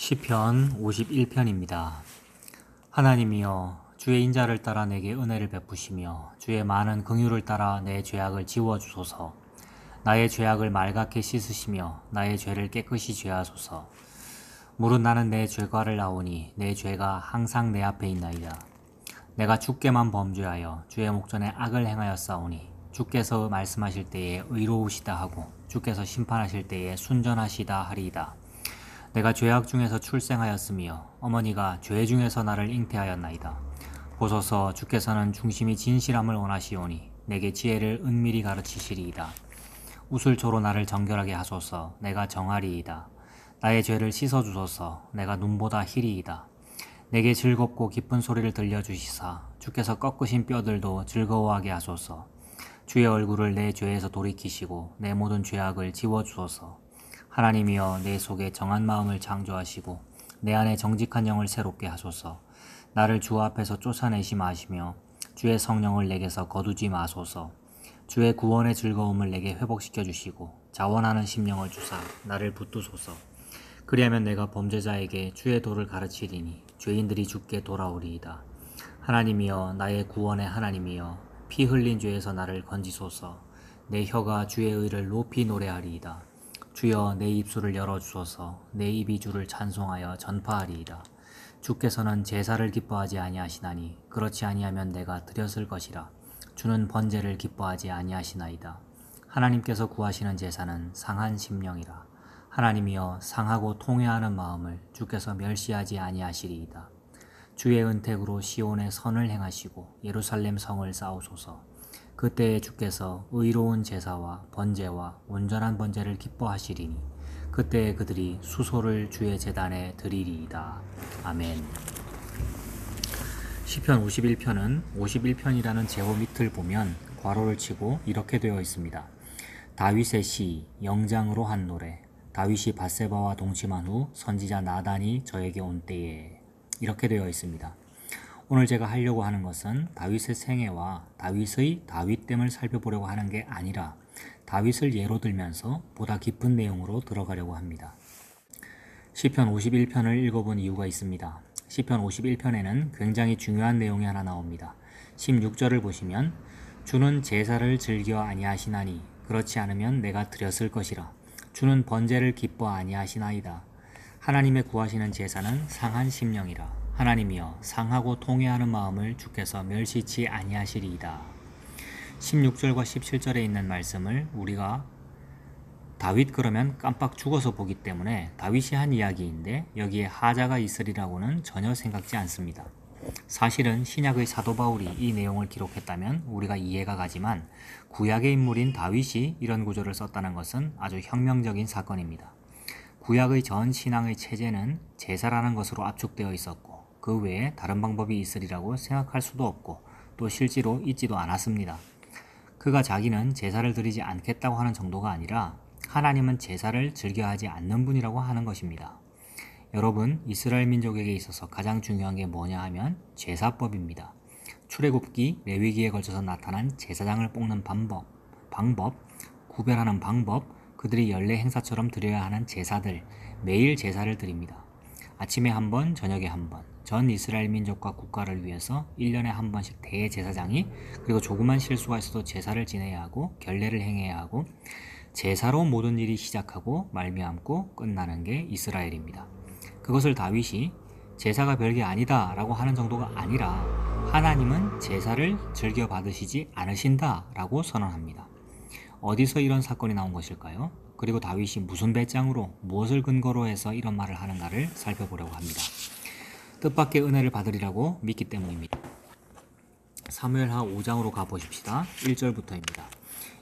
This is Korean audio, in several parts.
시편 51편입니다. 하나님이여, 주의 인자를 따라 내게 은혜를 베푸시며 주의 많은 긍휼을 따라 내 죄악을 지워주소서. 나의 죄악을 맑게 씻으시며 나의 죄를 깨끗이 제하소서. 무릇 나는 내 죄과를 아오니 내 죄가 항상 내 앞에 있나이다. 내가 주께만 범죄하여 주의 목전에 악을 행하였사오니 주께서 말씀하실 때에 의로우시다 하고 주께서 심판하실 때에 순전하시다 하리이다. 내가 죄악 중에서 출생하였으며 어머니가 죄 중에서 나를 잉태하였나이다. 보소서, 주께서는 중심이 진실함을 원하시오니 내게 지혜를 은밀히 가르치시리이다. 우슬초로 나를 정결하게 하소서. 내가 정하리이다. 나의 죄를 씻어주소서. 내가 눈보다 희리이다. 내게 즐겁고 기쁜 소리를 들려주시사 주께서 꺾으신 뼈들도 즐거워하게 하소서. 주의 얼굴을 내 죄에서 돌이키시고 내 모든 죄악을 지워주소서. 하나님이여, 내 속에 정한 마음을 창조하시고 내 안에 정직한 영을 새롭게 하소서. 나를 주 앞에서 쫓아내지 마시며 주의 성령을 내게서 거두지 마소서. 주의 구원의 즐거움을 내게 회복시켜 주시고 자원하는 심령을 주사 나를 붙드소서. 그리하면 내가 범죄자에게 주의 도를 가르치리니 죄인들이 주께 돌아오리이다. 하나님이여, 나의 구원의 하나님이여, 피 흘린 죄에서 나를 건지소서. 내 혀가 주의 의를 높이 노래하리이다. 주여, 내 입술을 열어주소서. 내 입이 주를 찬송하여 전파하리이다. 주께서는 제사를 기뻐하지 아니하시나니 그렇지 아니하면 내가 드렸을 것이라. 주는 번제를 기뻐하지 아니하시나이다. 하나님께서 구하시는 제사는 상한 심령이라. 하나님이여, 상하고 통회하는 마음을 주께서 멸시하지 아니하시리이다. 주의 은택으로 시온의 선을 행하시고 예루살렘 성을 쌓으소서. 그때에 주께서 의로운 제사와 번제와 온전한 번제를 기뻐하시리니 그때에 그들이 수소를 주의 제단에 드리리이다. 아멘. 시편 51편은 51편이라는 제호 밑을 보면 괄호를 치고 이렇게 되어 있습니다. 다윗의 시, 영장으로 한 노래. 다윗이 밧세바와 동침한 후 선지자 나단이 저에게 온 때에, 이렇게 되어 있습니다. 오늘 제가 하려고 하는 것은 다윗의 생애와 다윗의 다윗됨을 살펴보려고 하는 게 아니라 다윗을 예로 들면서 보다 깊은 내용으로 들어가려고 합니다. 시편 51편을 읽어본 이유가 있습니다. 시편 51편에는 굉장히 중요한 내용이 하나 나옵니다. 16절을 보시면 주는 제사를 즐겨 아니하시나니 그렇지 않으면 내가 드렸을 것이라. 주는 번제를 기뻐 아니하시나이다. 하나님의 구하시는 제사는 상한 심령이라. 하나님이여, 상하고 통회하는 마음을 주께서 멸시치 아니하시리이다. 16절과 17절에 있는 말씀을 우리가 다윗 그러면 깜빡 죽어서 보기 때문에 다윗이 한 이야기인데 여기에 하자가 있으리라고는 전혀 생각지 않습니다. 사실은 신약의 사도 바울이 이 내용을 기록했다면 우리가 이해가 가지만 구약의 인물인 다윗이 이런 구절을 썼다는 것은 아주 혁명적인 사건입니다. 구약의 전 신앙의 체제는 제사라는 것으로 압축되어 있었고 그 외에 다른 방법이 있으리라고 생각할 수도 없고 또 실제로 있지도 않았습니다. 그가 자기는 제사를 드리지 않겠다고 하는 정도가 아니라 하나님은 제사를 즐겨하지 않는 분이라고 하는 것입니다. 여러분, 이스라엘 민족에게 있어서 가장 중요한 게 뭐냐 하면 제사법입니다. 출애굽기, 레위기에 걸쳐서 나타난 제사장을 뽑는 방법, 구별하는 방법, 그들이 연례 행사처럼 드려야 하는 제사들, 매일 제사를 드립니다. 아침에 한 번, 저녁에 한 번, 전 이스라엘 민족과 국가를 위해서 1년에 한 번씩 대제사장이, 그리고 조그만 실수가 있어도 제사를 지내야 하고 결례를 행해야 하고 제사로 모든 일이 시작하고 말미암고 끝나는 게 이스라엘입니다. 그것을 다윗이 제사가 별게 아니다 라고 하는 정도가 아니라 하나님은 제사를 즐겨 받으시지 않으신다 라고 선언합니다. 어디서 이런 사건이 나온 것일까요? 그리고 다윗이 무슨 배짱으로 무엇을 근거로 해서 이런 말을 하는가를 살펴보려고 합니다. 뜻밖의 은혜를 받으리라고 믿기 때문입니다. 사무엘하 5장으로 가보십시다. 1절부터입니다.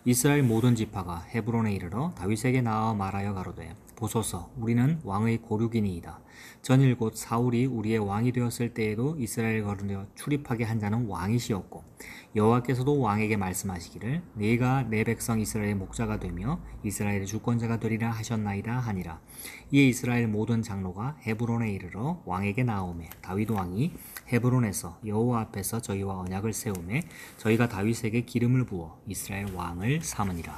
이스라엘 모든 지파가 헤브론에 이르러 다윗에게 나와 말하여 가로되 보소서, 우리는 왕의 고륙이니이다. 전일 곧 사울이 우리의 왕이 되었을 때에도 이스라엘 거르려 출입하게 한 자는 왕이시었고 여호와께서도 왕에게 말씀하시기를 네가 내 백성 이스라엘의 목자가 되며 이스라엘의 주권자가 되리라 하셨나이다 하니라. 이에 이스라엘 모든 장로가 헤브론에 이르러 왕에게 나오매 다윗 왕이 헤브론에서 여호와 앞에서 저희와 언약을 세우매 저희가 다윗에게 기름을 부어 이스라엘 왕을 삼으니라.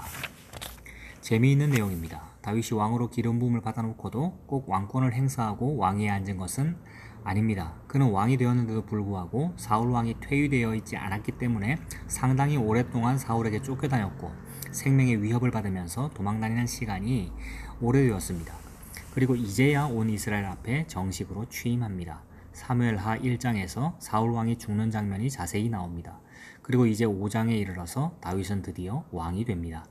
재미있는 내용입니다. 다윗이 왕으로 기름 부음을 받아놓고도 꼭 왕권을 행사하고 왕위에 앉은 것은 아닙니다. 그는 왕이 되었는데도 불구하고 사울 왕이 퇴위되어 있지 않았기 때문에 상당히 오랫동안 사울에게 쫓겨다녔고 생명의 위협을 받으면서 도망다니는 시간이 오래되었습니다. 그리고 이제야 온 이스라엘 앞에 정식으로 취임합니다. 사무엘하 1장에서 사울 왕이 죽는 장면이 자세히 나옵니다. 그리고 이제 5장에 이르러서 다윗은 드디어 왕이 됩니다.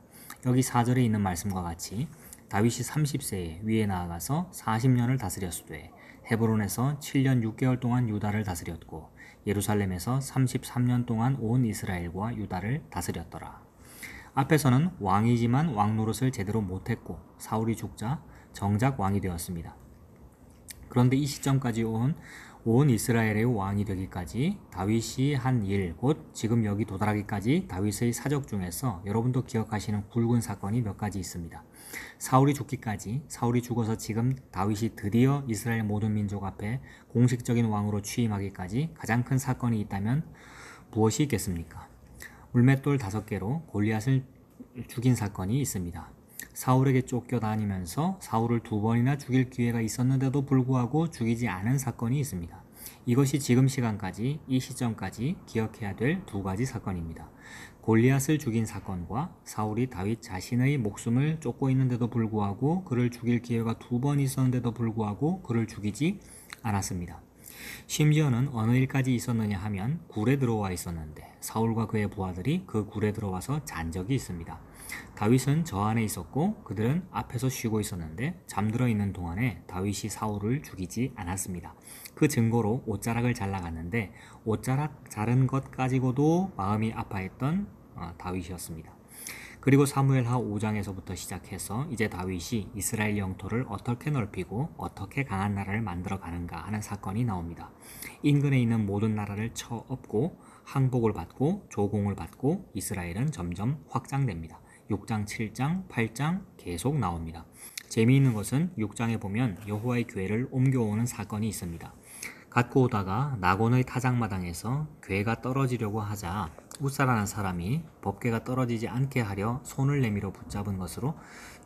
여기 4절에 있는 말씀과 같이 다윗이 30세에 위에 나아가서 40년을 다스렸으되 헤브론에서 7년 6개월 동안 유다를 다스렸고 예루살렘에서 33년 동안 온 이스라엘과 유다를 다스렸더라. 앞에서는 왕이지만 왕 노릇을 제대로 못했고 사울이 죽자 정작 왕이 되었습니다. 그런데 이 시점까지 온 이스라엘의 왕이 되기까지 다윗이 한 일, 곧 지금 여기 도달하기까지 다윗의 사적 중에서 여러분도 기억하시는 굵은 사건이 몇 가지 있습니다. 사울이 죽기까지, 사울이 죽어서 지금 다윗이 드디어 이스라엘 모든 민족 앞에 공식적인 왕으로 취임하기까지 가장 큰 사건이 있다면 무엇이 있겠습니까? 물맷돌 5개로 골리앗을 죽인 사건이 있습니다. 사울에게 쫓겨다니면서 사울을 2번이나 죽일 기회가 있었는데도 불구하고 죽이지 않은 사건이 있습니다. 이것이 지금 시간까지, 이 시점까지 기억해야 될 2가지 사건입니다. 골리앗을 죽인 사건과 사울이 다윗 자신의 목숨을 쫓고 있는데도 불구하고 그를 죽일 기회가 2번 있었는데도 불구하고 그를 죽이지 않았습니다. 심지어는 어느 일까지 있었느냐 하면 굴에 들어와 있었는데 사울과 그의 부하들이 그 굴에 들어와서 잔 적이 있습니다. 다윗은 저 안에 있었고 그들은 앞에서 쉬고 있었는데 잠들어 있는 동안에 다윗이 사울을 죽이지 않았습니다. 그 증거로 옷자락을 잘라갔는데 옷자락 자른 것 가지고도 마음이 아파했던 다윗이었습니다. 그리고 사무엘하 5장에서부터 시작해서 이제 다윗이 이스라엘 영토를 어떻게 넓히고 어떻게 강한 나라를 만들어 가는가 하는 사건이 나옵니다. 인근에 있는 모든 나라를 쳐엎고 항복을 받고 조공을 받고 이스라엘은 점점 확장됩니다. 6장, 7장, 8장 계속 나옵니다. 재미있는 것은 6장에 보면 여호와의 궤를 옮겨오는 사건이 있습니다. 갖고 오다가 나곤의 타작마당에서 궤가 떨어지려고 하자 웃사라는 사람이 법궤가 떨어지지 않게 하려 손을 내밀어 붙잡은 것으로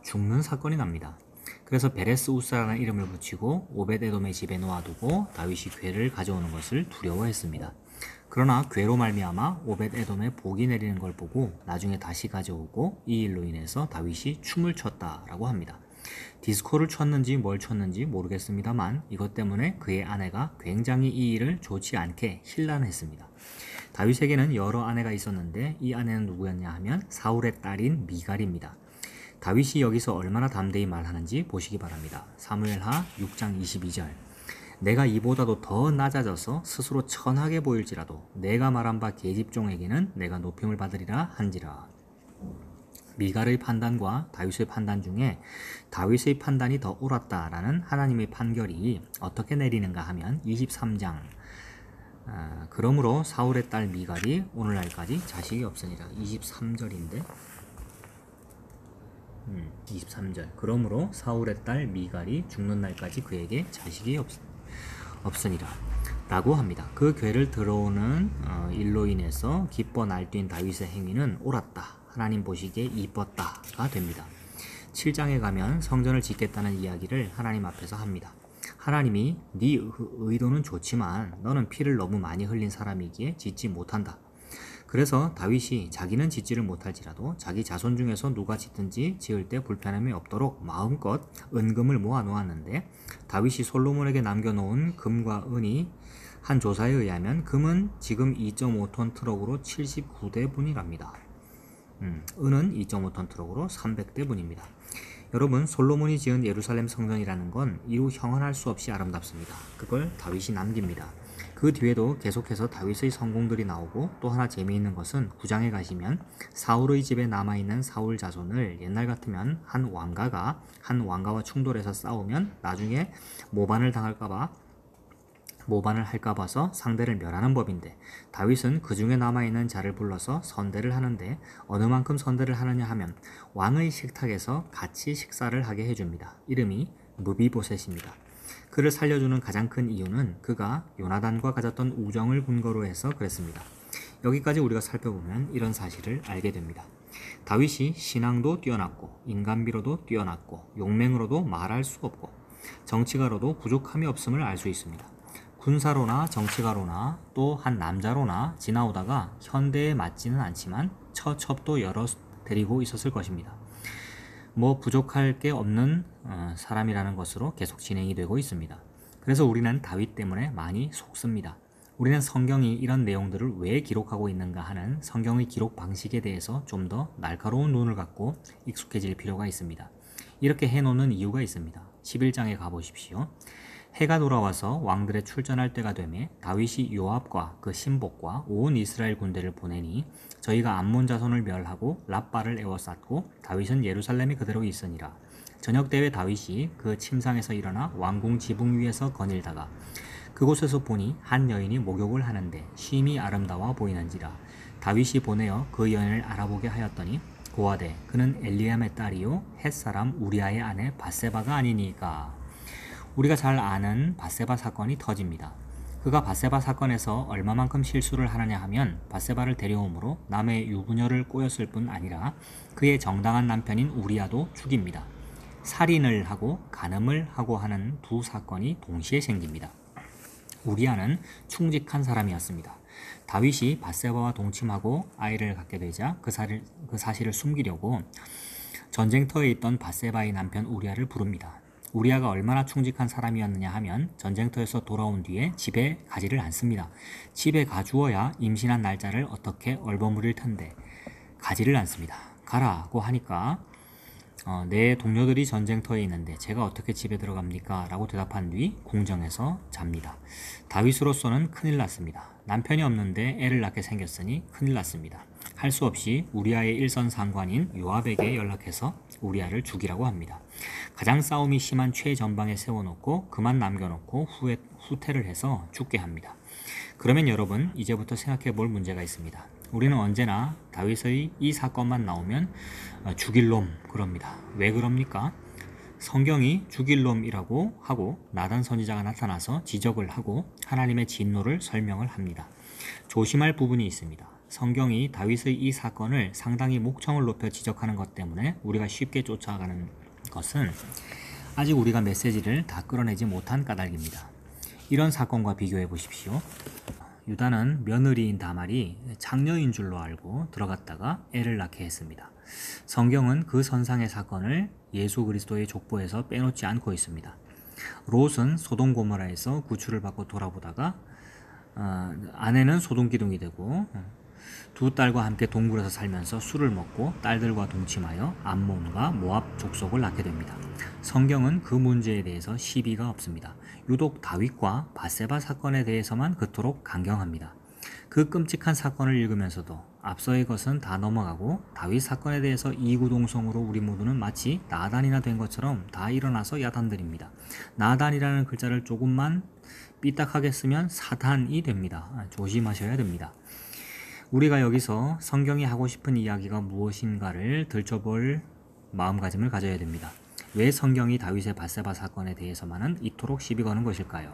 죽는 사건이 납니다. 그래서 베레스 웃사라는 이름을 붙이고 오벳에돔의 집에 놓아두고 다윗이 궤를 가져오는 것을 두려워했습니다. 그러나 궤로 말미암아 오벳에돔에 복이 내리는 걸 보고 나중에 다시 가져오고 이 일로 인해서 다윗이 춤을 췄다라고 합니다. 디스코를 췄는지 뭘 췄는지 모르겠습니다만 이것 때문에 그의 아내가 굉장히 이 일을 좋지 않게 힐난했습니다. 다윗에게는 여러 아내가 있었는데 이 아내는 누구였냐 하면 사울의 딸인 미갈입니다. 다윗이 여기서 얼마나 담대히 말하는지 보시기 바랍니다. 사무엘하 6장 22절 내가 이보다도 더 낮아져서 스스로 천하게 보일지라도 내가 말한 바 계집종에게는 내가 높임을 받으리라 한지라. 미갈의 판단과 다윗의 판단 중에 다윗의 판단이 더 옳았다라는 하나님의 판결이 어떻게 내리는가 하면 23장 그러므로 사울의 딸 미갈이 오늘날까지 자식이 없으니라. 23절인데 23절 그러므로 사울의 딸 미갈이 죽는 날까지 그에게 자식이 없으니라 라고 합니다. 그 궤를 들어오는 일로 인해서 기뻐 날뛴 다윗의 행위는 옳았다. 하나님 보시기에 이뻤다가 됩니다. 7장에 가면 성전을 짓겠다는 이야기를 하나님 앞에서 합니다. 하나님이 네 의도는 좋지만 너는 피를 너무 많이 흘린 사람이기에 짓지 못한다. 그래서 다윗이 자기는 짓지를 못할지라도 자기 자손 중에서 누가 짓든지 지을 때 불편함이 없도록 마음껏 은금을 모아 놓았는데 다윗이 솔로몬에게 남겨놓은 금과 은이 한 조사에 의하면 금은 지금 2.5톤 트럭으로 79대분이랍니다. 은은 2.5톤 트럭으로 300대분입니다. 여러분, 솔로몬이 지은 예루살렘 성전이라는 건 이루 형언할 수 없이 아름답습니다. 그걸 다윗이 남깁니다. 그 뒤에도 계속해서 다윗의 성공들이 나오고 또 하나 재미있는 것은 9장에 가시면 사울의 집에 남아있는 사울 자손을 옛날 같으면 한 왕가와 충돌해서 싸우면 나중에 모반을 할까 봐서 상대를 멸하는 법인데 다윗은 그 중에 남아있는 자를 불러서 선대를 하는데 어느 만큼 선대를 하느냐 하면 왕의 식탁에서 같이 식사를 하게 해줍니다. 이름이 무비보셋입니다. 그를 살려주는 가장 큰 이유는 그가 요나단과 가졌던 우정을 근거로 해서 그랬습니다. 여기까지 우리가 살펴보면 이런 사실을 알게 됩니다. 다윗이 신앙도 뛰어났고 인간미로도 뛰어났고 용맹으로도 말할 수 없고 정치가로도 부족함이 없음을 알 수 있습니다. 군사로나 정치가로나 또 한 남자로나 지나오다가 현대에 맞지는 않지만 처첩도 여러 데리고 있었을 것입니다. 뭐 부족할 게 없는 사람이라는 것으로 계속 진행이 되고 있습니다. 그래서 우리는 다윗 때문에 많이 속습니다. 우리는 성경이 이런 내용들을 왜 기록하고 있는가 하는 성경의 기록 방식에 대해서 좀 더 날카로운 눈을 갖고 익숙해질 필요가 있습니다. 이렇게 해놓는 이유가 있습니다. 11장에 가보십시오. 해가 돌아와서 왕들의 출전할 때가 되매 다윗이 요압과 그 신복과 온 이스라엘 군대를 보내니 저희가 암몬 자손을 멸하고 랍바를 에워쌌고 다윗은 예루살렘에 그대로 있으니라. 저녁 때에 다윗이 그 침상에서 일어나 왕궁 지붕 위에서 거닐다가 그곳에서 보니 한 여인이 목욕을 하는데 심히 아름다워 보이는지라. 다윗이 보내어 그 여인을 알아보게 하였더니 고하되 그는 엘리암의 딸이요 햇사람 우리아의 아내 밧세바가 아니니까. 우리가 잘 아는 밧세바 사건이 터집니다. 그가 밧세바 사건에서 얼마만큼 실수를 하느냐 하면 밧세바를 데려옴으로 남의 유부녀를 꼬였을 뿐 아니라 그의 정당한 남편인 우리아도 죽입니다. 살인을 하고 간음을 하고 하는 두 사건이 동시에 생깁니다. 우리아는 충직한 사람이었습니다. 다윗이 밧세바와 동침하고 아이를 갖게 되자 그 사실을 숨기려고 전쟁터에 있던 밧세바의 남편 우리아를 부릅니다. 우리아가 얼마나 충직한 사람이었느냐 하면 전쟁터에서 돌아온 뒤에 집에 가지를 않습니다. 집에 가주어야 임신한 날짜를 어떻게 얼버무릴 텐데 가지를 않습니다. 가라고 하니까 내 동료들이 전쟁터에 있는데 제가 어떻게 집에 들어갑니까? 라고 대답한 뒤 궁정에서 잡니다. 다윗으로서는 큰일 났습니다. 남편이 없는데 애를 낳게 생겼으니 큰일 났습니다. 할 수 없이 우리아의 일선 상관인 요압에게 연락해서 우리아를 죽이라고 합니다. 가장 싸움이 심한 최전방에 세워놓고 그만 남겨놓고 후퇴를 해서 죽게 합니다. 그러면 여러분 이제부터 생각해 볼 문제가 있습니다. 우리는 언제나 다윗의 이 사건만 나오면 죽일 놈 그럽니다. 왜 그럽니까? 성경이 죽일 놈이라고 하고 나단 선지자가 나타나서 지적을 하고 하나님의 진노를 설명을 합니다. 조심할 부분이 있습니다. 성경이 다윗의 이 사건을 상당히 목청을 높여 지적하는 것 때문에 우리가 쉽게 쫓아가는 것은 아직 우리가 메시지를 다 끌어내지 못한 까닭입니다. 이런 사건과 비교해 보십시오. 유다는 며느리인 다말이 장녀인 줄로 알고 들어갔다가 애를 낳게 했습니다. 성경은 그 선상의 사건을 예수 그리스도의 족보에서 빼놓지 않고 있습니다. 롯은 소돔 고모라에서 구출을 받고 돌아보다가 아내는 소돔 기둥이 되고 두 딸과 함께 동굴에서 살면서 술을 먹고 딸들과 동침하여 암몬과 모압 족속을 낳게 됩니다. 성경은 그 문제에 대해서 시비가 없습니다. 유독 다윗과 밧세바 사건에 대해서만 그토록 강경합니다. 그 끔찍한 사건을 읽으면서도 앞서의 것은 다 넘어가고 다윗 사건에 대해서 이구동성으로 우리 모두는 마치 나단이나 된 것처럼 다 일어나서 야단들입니다. 나단이라는 글자를 조금만 삐딱하게 쓰면 사탄이 됩니다. 조심하셔야 됩니다. 우리가 여기서 성경이 하고 싶은 이야기가 무엇인가를 들춰볼 마음가짐을 가져야 됩니다. 왜 성경이 다윗의 밧세바 사건에 대해서만은 이토록 시비 거는 것일까요?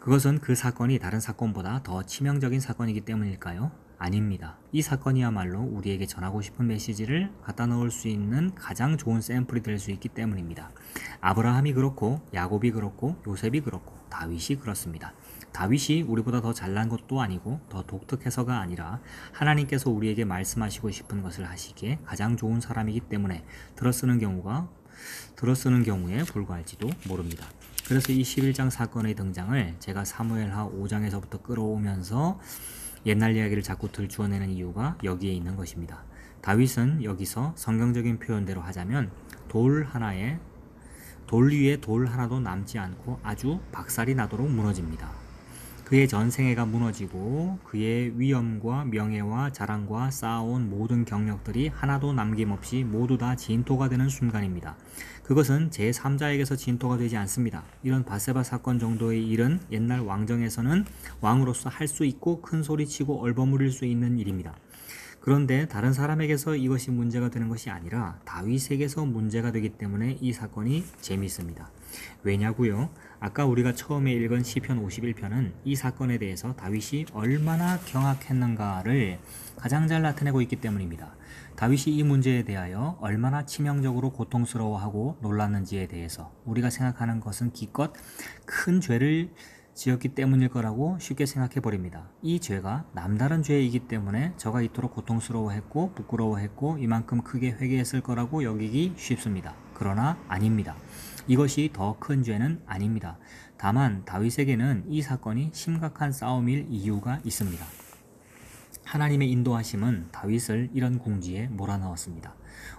그것은 그 사건이 다른 사건보다 더 치명적인 사건이기 때문일까요? 아닙니다. 이 사건이야말로 우리에게 전하고 싶은 메시지를 갖다 넣을 수 있는 가장 좋은 샘플이 될 수 있기 때문입니다. 아브라함이 그렇고 야곱이 그렇고 요셉이 그렇고 다윗이 그렇습니다. 다윗이 우리보다 더 잘난 것도 아니고 더 독특해서가 아니라 하나님께서 우리에게 말씀하시고 싶은 것을 하시기에 가장 좋은 사람이기 때문에 들어쓰는 경우에 불과할지도 모릅니다. 그래서 이 11장 사건의 등장을 제가 사무엘하 5장에서부터 끌어오면서 옛날 이야기를 자꾸 들추어내는 이유가 여기에 있는 것입니다. 다윗은 여기서 성경적인 표현대로 하자면 돌 위에 돌 하나도 남지 않고 아주 박살이 나도록 무너집니다. 그의 전생애가 무너지고 그의 위엄과 명예와 자랑과 쌓아온 모든 경력들이 하나도 남김없이 모두 다 진토가 되는 순간입니다. 그것은 제3자에게서 진토가 되지 않습니다. 이런 밧세바 사건 정도의 일은 옛날 왕정에서는 왕으로서 할 수 있고 큰 소리치고 얼버무릴 수 있는 일입니다. 그런데 다른 사람에게서 이것이 문제가 되는 것이 아니라 다윗에게서 문제가 되기 때문에 이 사건이 재미있습니다. 왜냐고요? 아까 우리가 처음에 읽은 시편 51편은 이 사건에 대해서 다윗이 얼마나 경악했는가를 가장 잘 나타내고 있기 때문입니다. 다윗이 이 문제에 대하여 얼마나 치명적으로 고통스러워하고 놀랐는지에 대해서 우리가 생각하는 것은 기껏 큰 죄를 지었기 때문일 거라고 쉽게 생각해 버립니다. 이 죄가 남다른 죄이기 때문에 저가 이토록 고통스러워했고 부끄러워했고 이만큼 크게 회개했을 거라고 여기기 쉽습니다. 그러나 아닙니다. 이것이 더 큰 죄는 아닙니다. 다만 다윗에게는 이 사건이 심각한 싸움일 이유가 있습니다. 하나님의 인도하심은 다윗을 이런 궁지에 몰아넣었습니다.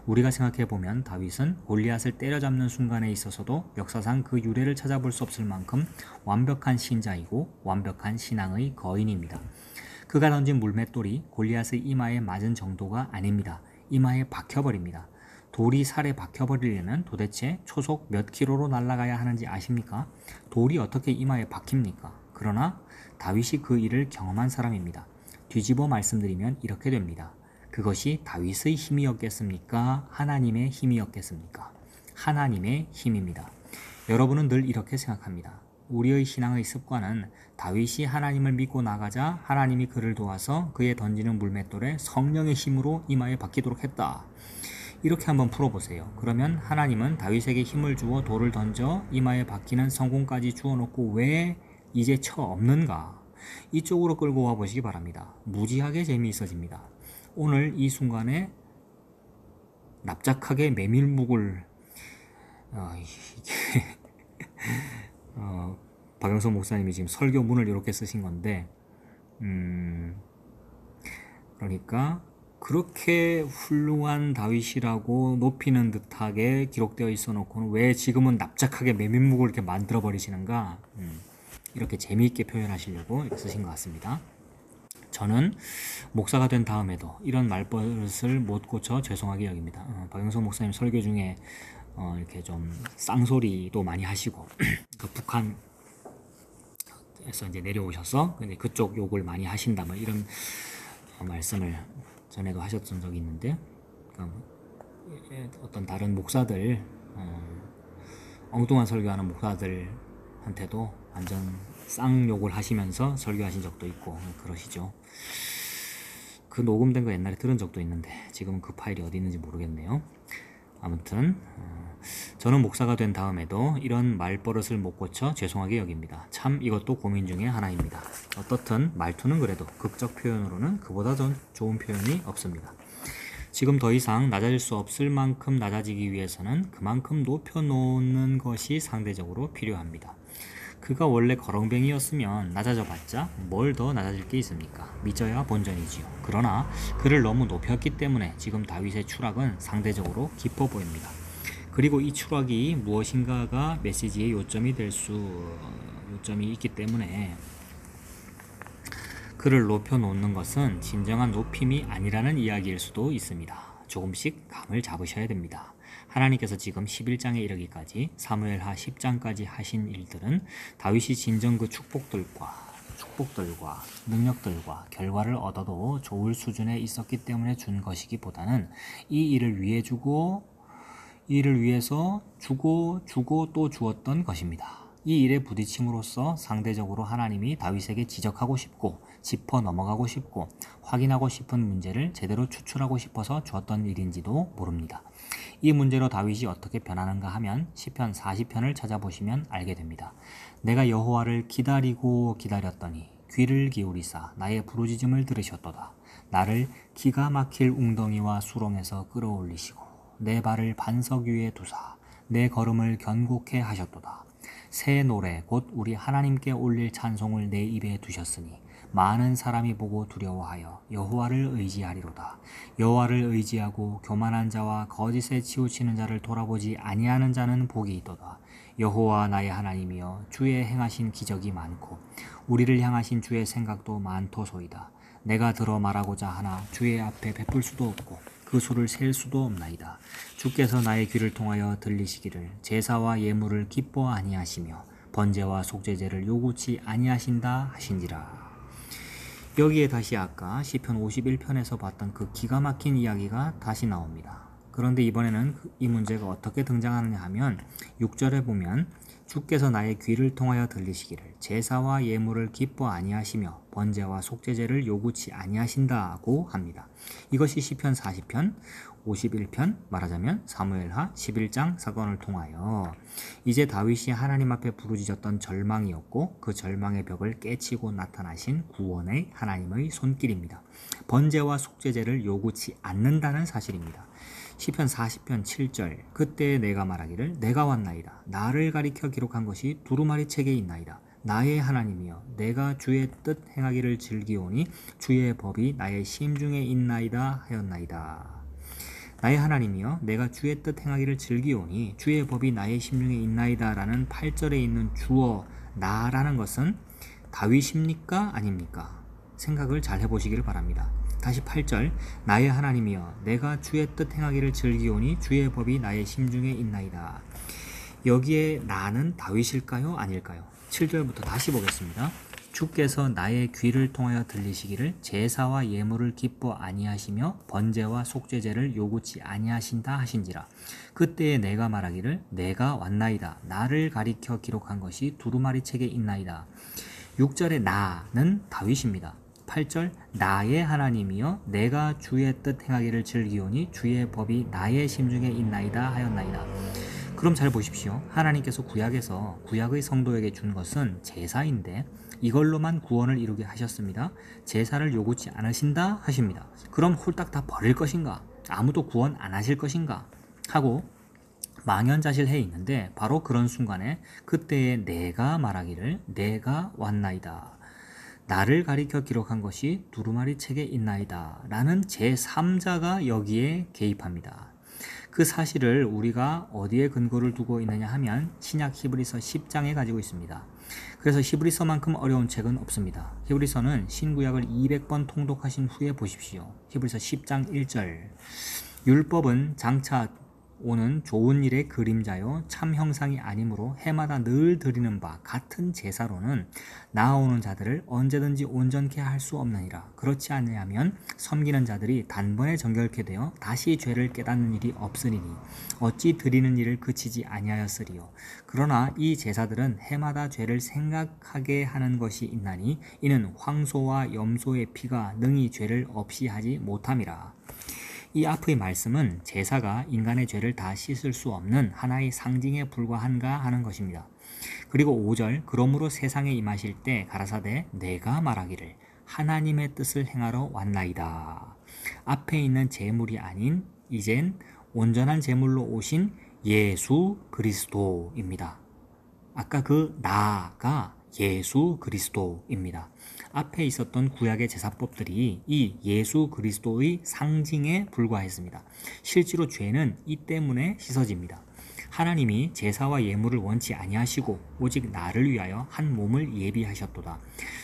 우리가 생각해보면 다윗은 골리앗을 때려잡는 순간에 있어서도 역사상 그 유래를 찾아볼 수 없을 만큼 완벽한 신자이고 완벽한 신앙의 거인입니다. 그가 던진 물맷돌이 골리앗의 이마에 맞은 정도가 아닙니다. 이마에 박혀버립니다. 돌이 살에 박혀버리려면 도대체 초속 몇 킬로로 날아가야 하는지 아십니까? 돌이 어떻게 이마에 박힙니까? 그러나 다윗이 그 일을 경험한 사람입니다. 뒤집어 말씀드리면 이렇게 됩니다. 그것이 다윗의 힘이었겠습니까? 하나님의 힘이었겠습니까? 하나님의 힘입니다. 여러분은 늘 이렇게 생각합니다. 우리의 신앙의 습관은 다윗이 하나님을 믿고 나가자 하나님이 그를 도와서 그의 던지는 물맷돌에 성령의 힘으로 이마에 박히도록 했다. 이렇게 한번 풀어보세요. 그러면 하나님은 다윗에게 힘을 주어 돌을 던져 이마에 박히는 성공까지 주어놓고 왜 이제 처 없는가? 이쪽으로 끌고 와 보시기 바랍니다. 무지하게 재미있어집니다. 오늘 이 순간에 납작하게 메밀묵을 박영선 목사님이 지금 설교문을 이렇게 쓰신 건데 그러니까 그렇게 훌륭한 다윗이라고 높이는 듯하게 기록되어 있어 놓고는 왜 지금은 납작하게 메밀묵을 이렇게 만들어 버리시는가? 이렇게 재미있게 표현하시려고 이렇게 쓰신 것 같습니다. 저는 목사가 된 다음에도 이런 말버릇을 못 고쳐 죄송하게 여깁니다. 박영선 목사님 설교 중에 이렇게 좀 쌍소리도 많이 하시고 그 북한에서 이제 내려오셔서 그쪽 욕을 많이 하신다 뭐 이런 말씀을 전에도 하셨던 적이 있는데 어떤 다른 목사들 엉뚱한 설교하는 목사들한테도 완전 쌍욕을 하시면서 설교하신 적도 있고 그러시죠. 그 녹음된 거 옛날에 들은 적도 있는데 지금은 그 파일이 어디 있는지 모르겠네요. 아무튼 저는 목사가 된 다음에도 이런 말버릇을 못 고쳐 죄송하게 여깁니다. 참 이것도 고민 중에 하나입니다. 어떻든 말투는 그래도 극적 표현으로는 그보다 더 좋은 표현이 없습니다. 지금 더 이상 낮아질 수 없을 만큼 낮아지기 위해서는 그만큼 높여놓는 것이 상대적으로 필요합니다. 그가 원래 거렁뱅이였으면 낮아져 봤자 뭘 더 낮아질 게 있습니까? 믿어야 본전이지요. 그러나 그를 너무 높였기 때문에 지금 다윗의 추락은 상대적으로 깊어 보입니다. 그리고 이 추락이 무엇인가가 메시지의 요점이 있기 때문에 그를 높여놓는 것은 진정한 높임이 아니라는 이야기일 수도 있습니다. 조금씩 감을 잡으셔야 됩니다. 하나님께서 지금 11장에 이르기까지 사무엘하 10장까지 하신 일들은 다윗이 진정 그 축복들과 능력들과 결과를 얻어도 좋을 수준에 있었기 때문에 준 것이기보다는 이 일을 위해서 주고 또 주었던 것입니다. 이 일에 부딪힘으로써 상대적으로 하나님이 다윗에게 지적하고 싶고 짚어 넘어가고 싶고 확인하고 싶은 문제를 제대로 추출하고 싶어서 주었던 일인지도 모릅니다. 이 문제로 다윗이 어떻게 변하는가 하면 시편 40편을 찾아보시면 알게 됩니다. 내가 여호와를 기다렸더니 귀를 기울이사 나의 부르짖음을 들으셨도다. 나를 기가 막힐 웅덩이와 수렁에서 끌어올리시고 내 발을 반석 위에 두사 내 걸음을 견고케 하셨도다. 새 노래 곧 우리 하나님께 올릴 찬송을 내 입에 두셨으니 많은 사람이 보고 두려워하여 여호와를 의지하리로다. 여호와를 의지하고 교만한 자와 거짓에 치우치는 자를 돌아보지 아니하는 자는 복이 있도다. 여호와 나의 하나님이여 주의 행하신 기적이 많고 우리를 향하신 주의 생각도 많도소이다. 내가 들어 말하고자 하나 주의 앞에 베풀 수도 없고 그 수를 셀 수도 없나이다. 주께서 나의 귀를 통하여 들리시기를 제사와 예물을 기뻐 아니하시며 번제와 속죄제를 요구치 아니하신다 하신지라. 여기에 다시 아까 시편 51편에서 봤던 그 기가 막힌 이야기가 다시 나옵니다. 그런데 이번에는 이 문제가 어떻게 등장하느냐 하면 6절에 보면 주께서 나의 귀를 통하여 들리시기를 제사와 예물을 기뻐 아니하시며 번제와 속죄제를 요구치 아니하신다고 합니다. 이것이 시편 40편, 51편, 말하자면 사무엘하 11장 사건을 통하여 이제 다윗이 하나님 앞에 부르짖었던 절망이었고 그 절망의 벽을 깨치고 나타나신 구원의 하나님의 손길입니다. 번제와 속죄제를 요구치 않는다는 사실입니다. 시편 40편 7절 그때 내가 말하기를 내가 왔나이다. 나를 가리켜 기록한 것이 두루마리 책에 있나이다. 나의 하나님이여 내가 주의 뜻 행하기를 즐기오니 주의 법이 나의 심중에 있나이다 하였나이다. 나의 하나님이여 내가 주의 뜻 행하기를 즐기오니 주의 법이 나의 심중에 있나이다 라는 8절에 있는 주어 나라는 것은 다윗입니까? 아닙니까? 생각을 잘 해보시기를 바랍니다. 다시 8절 나의 하나님이여 내가 주의 뜻 행하기를 즐기오니 주의 법이 나의 심중에 있나이다. 여기에 나는 다윗일까요? 아닐까요? 7절부터 다시 보겠습니다. 주께서 나의 귀를 통하여 들리시기를 제사와 예물을 기뻐 아니하시며 번제와 속죄제를 요구치 아니하신다 하신지라. 그때에 내가 말하기를 내가 왔나이다. 나를 가리켜 기록한 것이 두루마리 책에 있나이다. 6절의 나는 다윗입니다. 8절 나의 하나님이여 내가 주의 뜻 행하기를 즐기오니 주의 법이 나의 심중에 있나이다 하였나이다. 그럼 잘 보십시오. 하나님께서 구약에서 구약의 성도에게 준 것은 제사인데 이걸로만 구원을 이루게 하셨습니다. 제사를 요구치 않으신다 하십니다. 그럼 홀딱 다 버릴 것인가? 아무도 구원 안 하실 것인가? 하고 망연자실해 있는데 바로 그런 순간에 그때에 내가 말하기를 내가 왔나이다. 나를 가리켜 기록한 것이 두루마리 책에 있나이다 라는 제3자가 여기에 개입합니다. 그 사실을 우리가 어디에 근거를 두고 있느냐 하면 신약 히브리서 10장에 가지고 있습니다. 그래서 히브리서만큼 어려운 책은 없습니다. 히브리서는 신구약을 200번 통독하신 후에 보십시오. 히브리서 10장 1절 율법은 장차 오는 좋은 일의 그림자요 참 형상이 아니므로 해마다 늘 드리는 바 같은 제사로는 나아오는 자들을 언제든지 온전케 할 수 없느니라. 그렇지 아니하면 섬기는 자들이 단번에 정결케 되어 다시 죄를 깨닫는 일이 없으리니 어찌 드리는 일을 그치지 아니하였으리요. 그러나 이 제사들은 해마다 죄를 생각하게 하는 것이 있나니 이는 황소와 염소의 피가 능히 죄를 없이 하지 못함이라. 이 앞의 말씀은 제사가 인간의 죄를 다 씻을 수 없는 하나의 상징에 불과한가 하는 것입니다. 그리고 5절 그러므로 세상에 임하실 때 가라사대 내가 말하기를 하나님의 뜻을 행하러 왔나이다. 앞에 있는 제물이 아닌 이젠 온전한 제물로 오신 예수 그리스도입니다. 아까 그 나가 예수 그리스도입니다. 앞에 있었던 구약의 제사법들이 이 예수 그리스도의 상징에 불과했습니다. 실제로 죄는 이 때문에 씻어집니다. 하나님이 제사와 예물을 원치 아니하시고 오직 나를 위하여 한 몸을 예비하셨도다.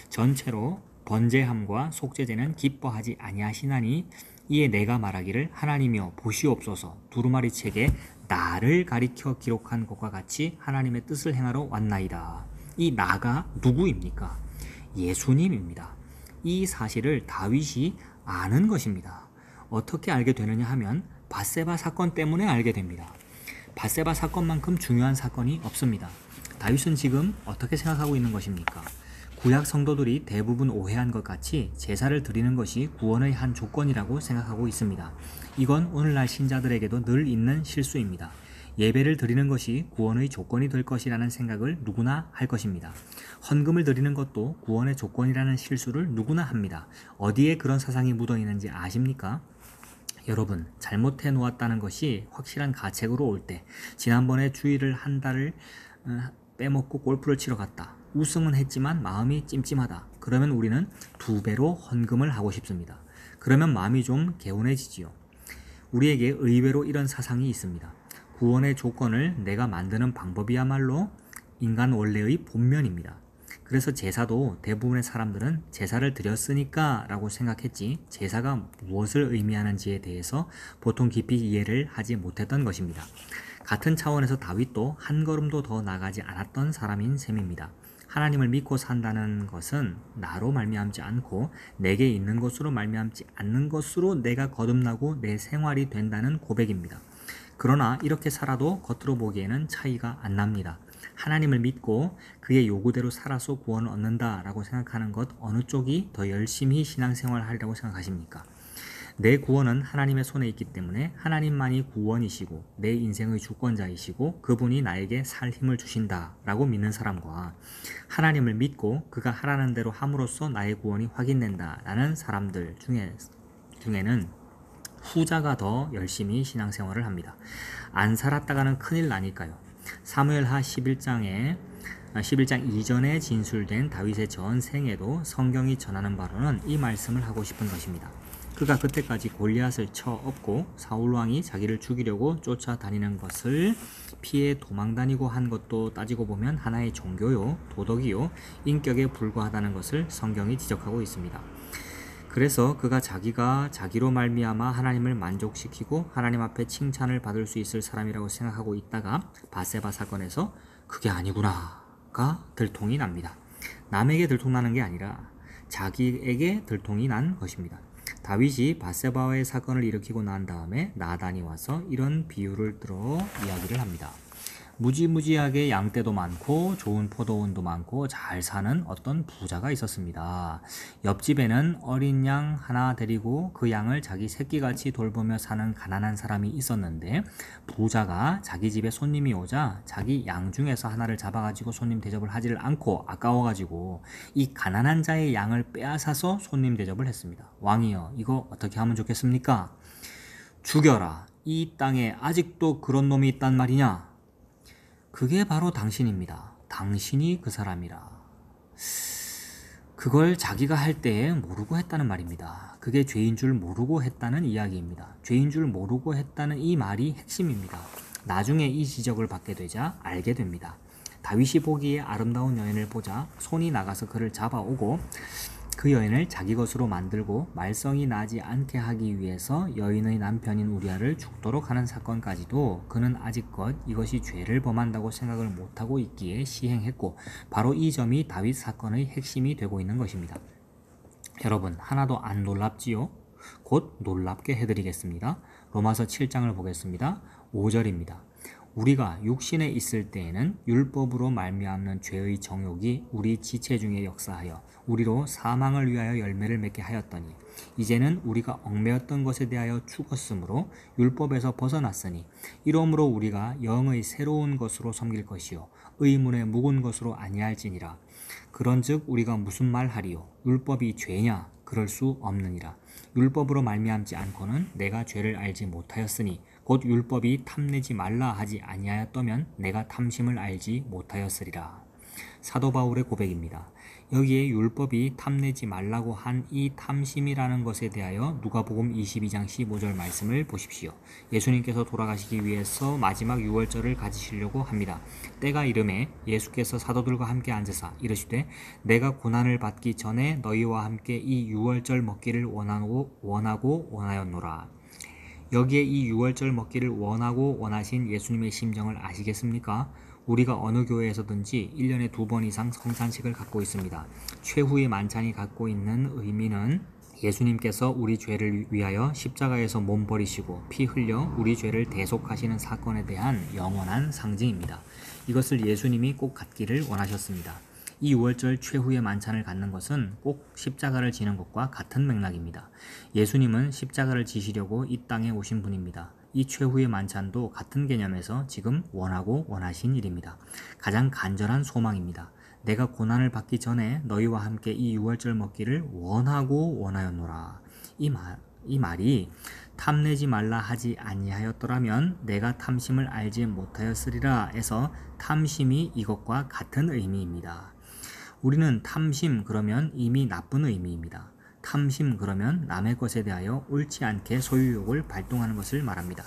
전체로 번제함과 속죄제는 기뻐하지 아니하시나니 이에 내가 말하기를 하나님이여 보시옵소서 두루마리 책에 나를 가리켜 기록한 것과 같이 하나님의 뜻을 행하러 왔나이다. 이 나가 누구입니까? 예수님입니다. 이 사실을 다윗이 아는 것입니다. 어떻게 알게 되느냐 하면 밧세바 사건 때문에 알게 됩니다. 밧세바 사건만큼 중요한 사건이 없습니다. 다윗은 지금 어떻게 생각하고 있는 것입니까? 구약 성도들이 대부분 오해한 것 같이 제사를 드리는 것이 구원의 한 조건이라고 생각하고 있습니다. 이건 오늘날 신자들에게도 늘 있는 실수입니다. 예배를 드리는 것이 구원의 조건이 될 것이라는 생각을 누구나 할 것입니다. 헌금을 드리는 것도 구원의 조건이라는 실수를 누구나 합니다. 어디에 그런 사상이 묻어 있는지 아십니까? 여러분, 잘못해 놓았다는 것이 확실한 가책으로 올 때, 지난번에 주일을 한 달을 빼먹고 골프를 치러 갔다. 우승은 했지만 마음이 찜찜하다. 그러면 우리는 2배로 헌금을 하고 싶습니다. 그러면 마음이 좀 개운해지지요. 우리에게 의외로 이런 사상이 있습니다. 구원의 조건을 내가 만드는 방법이야말로 인간 원래의 본면입니다. 그래서 제사도 대부분의 사람들은 제사를 드렸으니까 라고 생각했지 제사가 무엇을 의미하는지에 대해서 보통 깊이 이해를 하지 못했던 것입니다. 같은 차원에서 다윗도 한 걸음도 더 나가지 않았던 사람인 셈입니다. 하나님을 믿고 산다는 것은 나로 말미암지 않고 내게 있는 것으로 말미암지 않는 것으로 내가 거듭나고 내 생활이 된다는 고백입니다. 그러나 이렇게 살아도 겉으로 보기에는 차이가 안 납니다. 하나님을 믿고 그의 요구대로 살아서 구원을 얻는다라고 생각하는 것 어느 쪽이 더 열심히 신앙생활을 하리라고 생각하십니까? 내 구원은 하나님의 손에 있기 때문에 하나님만이 구원이시고 내 인생의 주권자이시고 그분이 나에게 살 힘을 주신다라고 믿는 사람과 하나님을 믿고 그가 하라는 대로 함으로써 나의 구원이 확인된다라는 사람들 중에는 후자가 더 열심히 신앙생활을 합니다. 안 살았다가는 큰일 나니까요. 사무엘하 11장 이전에 진술된 다윗의 전생에도 성경이 전하는 바로는 이 말씀을 하고 싶은 것입니다. 그가 그때까지 골리앗을 쳐 엎고 사울왕이 자기를 죽이려고 쫓아다니는 것을 피해 도망다니고 한 것도 따지고 보면 하나의 종교요, 도덕이요, 인격에 불과하다는 것을 성경이 지적하고 있습니다. 그래서 그가 자기가 자기로 말미암아 하나님을 만족시키고 하나님 앞에 칭찬을 받을 수 있을 사람이라고 생각하고 있다가 밧세바 사건에서 그게 아니구나가 들통이 납니다. 남에게 들통나는 게 아니라 자기에게 들통이 난 것입니다. 다윗이 밧세바와의 사건을 일으키고 난 다음에 나단이 와서 이런 비유를 들어 이야기를 합니다. 무지무지하게 양떼도 많고 좋은 포도원도 많고 잘 사는 어떤 부자가 있었습니다. 옆집에는 어린 양 하나 데리고 그 양을 자기 새끼같이 돌보며 사는 가난한 사람이 있었는데 부자가 자기 집에 손님이 오자 자기 양 중에서 하나를 잡아가지고 손님 대접을 하지를 않고 아까워가지고 이 가난한 자의 양을 빼앗아서 손님 대접을 했습니다. 왕이여, 이거 어떻게 하면 좋겠습니까? 죽여라. 이 땅에 아직도 그런 놈이 있단 말이냐? 그게 바로 당신입니다. 당신이 그 사람이라. 그걸 자기가 할 때에 모르고 했다는 말입니다. 그게 죄인 줄 모르고 했다는 이야기입니다. 죄인 줄 모르고 했다는 이 말이 핵심입니다. 나중에 이 지적을 받게 되자 알게 됩니다. 다윗이 보기에 아름다운 여인을 보자 손이 나가서 그를 잡아오고 그 여인을 자기 것으로 만들고 말썽이 나지 않게 하기 위해서 여인의 남편인 우리아를 죽도록 하는 사건까지도 그는 아직껏 이것이 죄를 범한다고 생각을 못하고 있기에 시행했고 바로 이 점이 다윗 사건의 핵심이 되고 있는 것입니다. 여러분, 하나도 안 놀랍지요? 곧 놀랍게 해드리겠습니다. 로마서 7장을 보겠습니다. 5절입니다. 우리가 육신에 있을 때에는 율법으로 말미암는 죄의 정욕이 우리 지체 중에 역사하여 우리로 사망을 위하여 열매를 맺게 하였더니 이제는 우리가 얽매였던 것에 대하여 죽었으므로 율법에서 벗어났으니 이러므로 우리가 영의 새로운 것으로 섬길 것이요 의문의 묵은 것으로 아니할지니라. 그런즉 우리가 무슨 말하리요? 율법이 죄냐? 그럴 수 없느니라. 율법으로 말미암지 않고는 내가 죄를 알지 못하였으니 곧 율법이 탐내지 말라 하지 아니하였다면 내가 탐심을 알지 못하였으리라. 사도 바울의 고백입니다. 여기에 율법이 탐내지 말라고 한 이 탐심이라는 것에 대하여 누가복음 22장 15절 말씀을 보십시오. 예수님께서 돌아가시기 위해서 마지막 유월절을 가지시려고 합니다. 때가 이름에 예수께서 사도들과 함께 앉으사 이르시되 내가 고난을 받기 전에 너희와 함께 이 유월절 먹기를 원하고 원하였노라. 여기에 이 유월절 먹기를 원하고 원하신 예수님의 심정을 아시겠습니까? 우리가 어느 교회에서든지 1년에 2번 이상 성찬식을 갖고 있습니다. 최후의 만찬이 갖고 있는 의미는 예수님께서 우리 죄를 위하여 십자가에서 몸 버리시고 피 흘려 우리 죄를 대속하시는 사건에 대한 영원한 상징입니다. 이것을 예수님이 꼭 갖기를 원하셨습니다. 이 6월절 최후의 만찬을 갖는 것은 꼭 십자가를 지는 것과 같은 맥락입니다. 예수님은 십자가를 지시려고 이 땅에 오신 분입니다. 이 최후의 만찬도 같은 개념에서 지금 원하고 원하신 일입니다. 가장 간절한 소망입니다. 내가 고난을 받기 전에 너희와 함께 이 6월절 먹기를 원하고 원하였노라. 이 말이 탐내지 말라 하지 아니하였더라면 내가 탐심을 알지 못하였으리라 해서 탐심이 이것과 같은 의미입니다. 우리는 탐심 그러면 이미 나쁜 의미입니다. 탐심 그러면 남의 것에 대하여 옳지 않게 소유욕을 발동하는 것을 말합니다.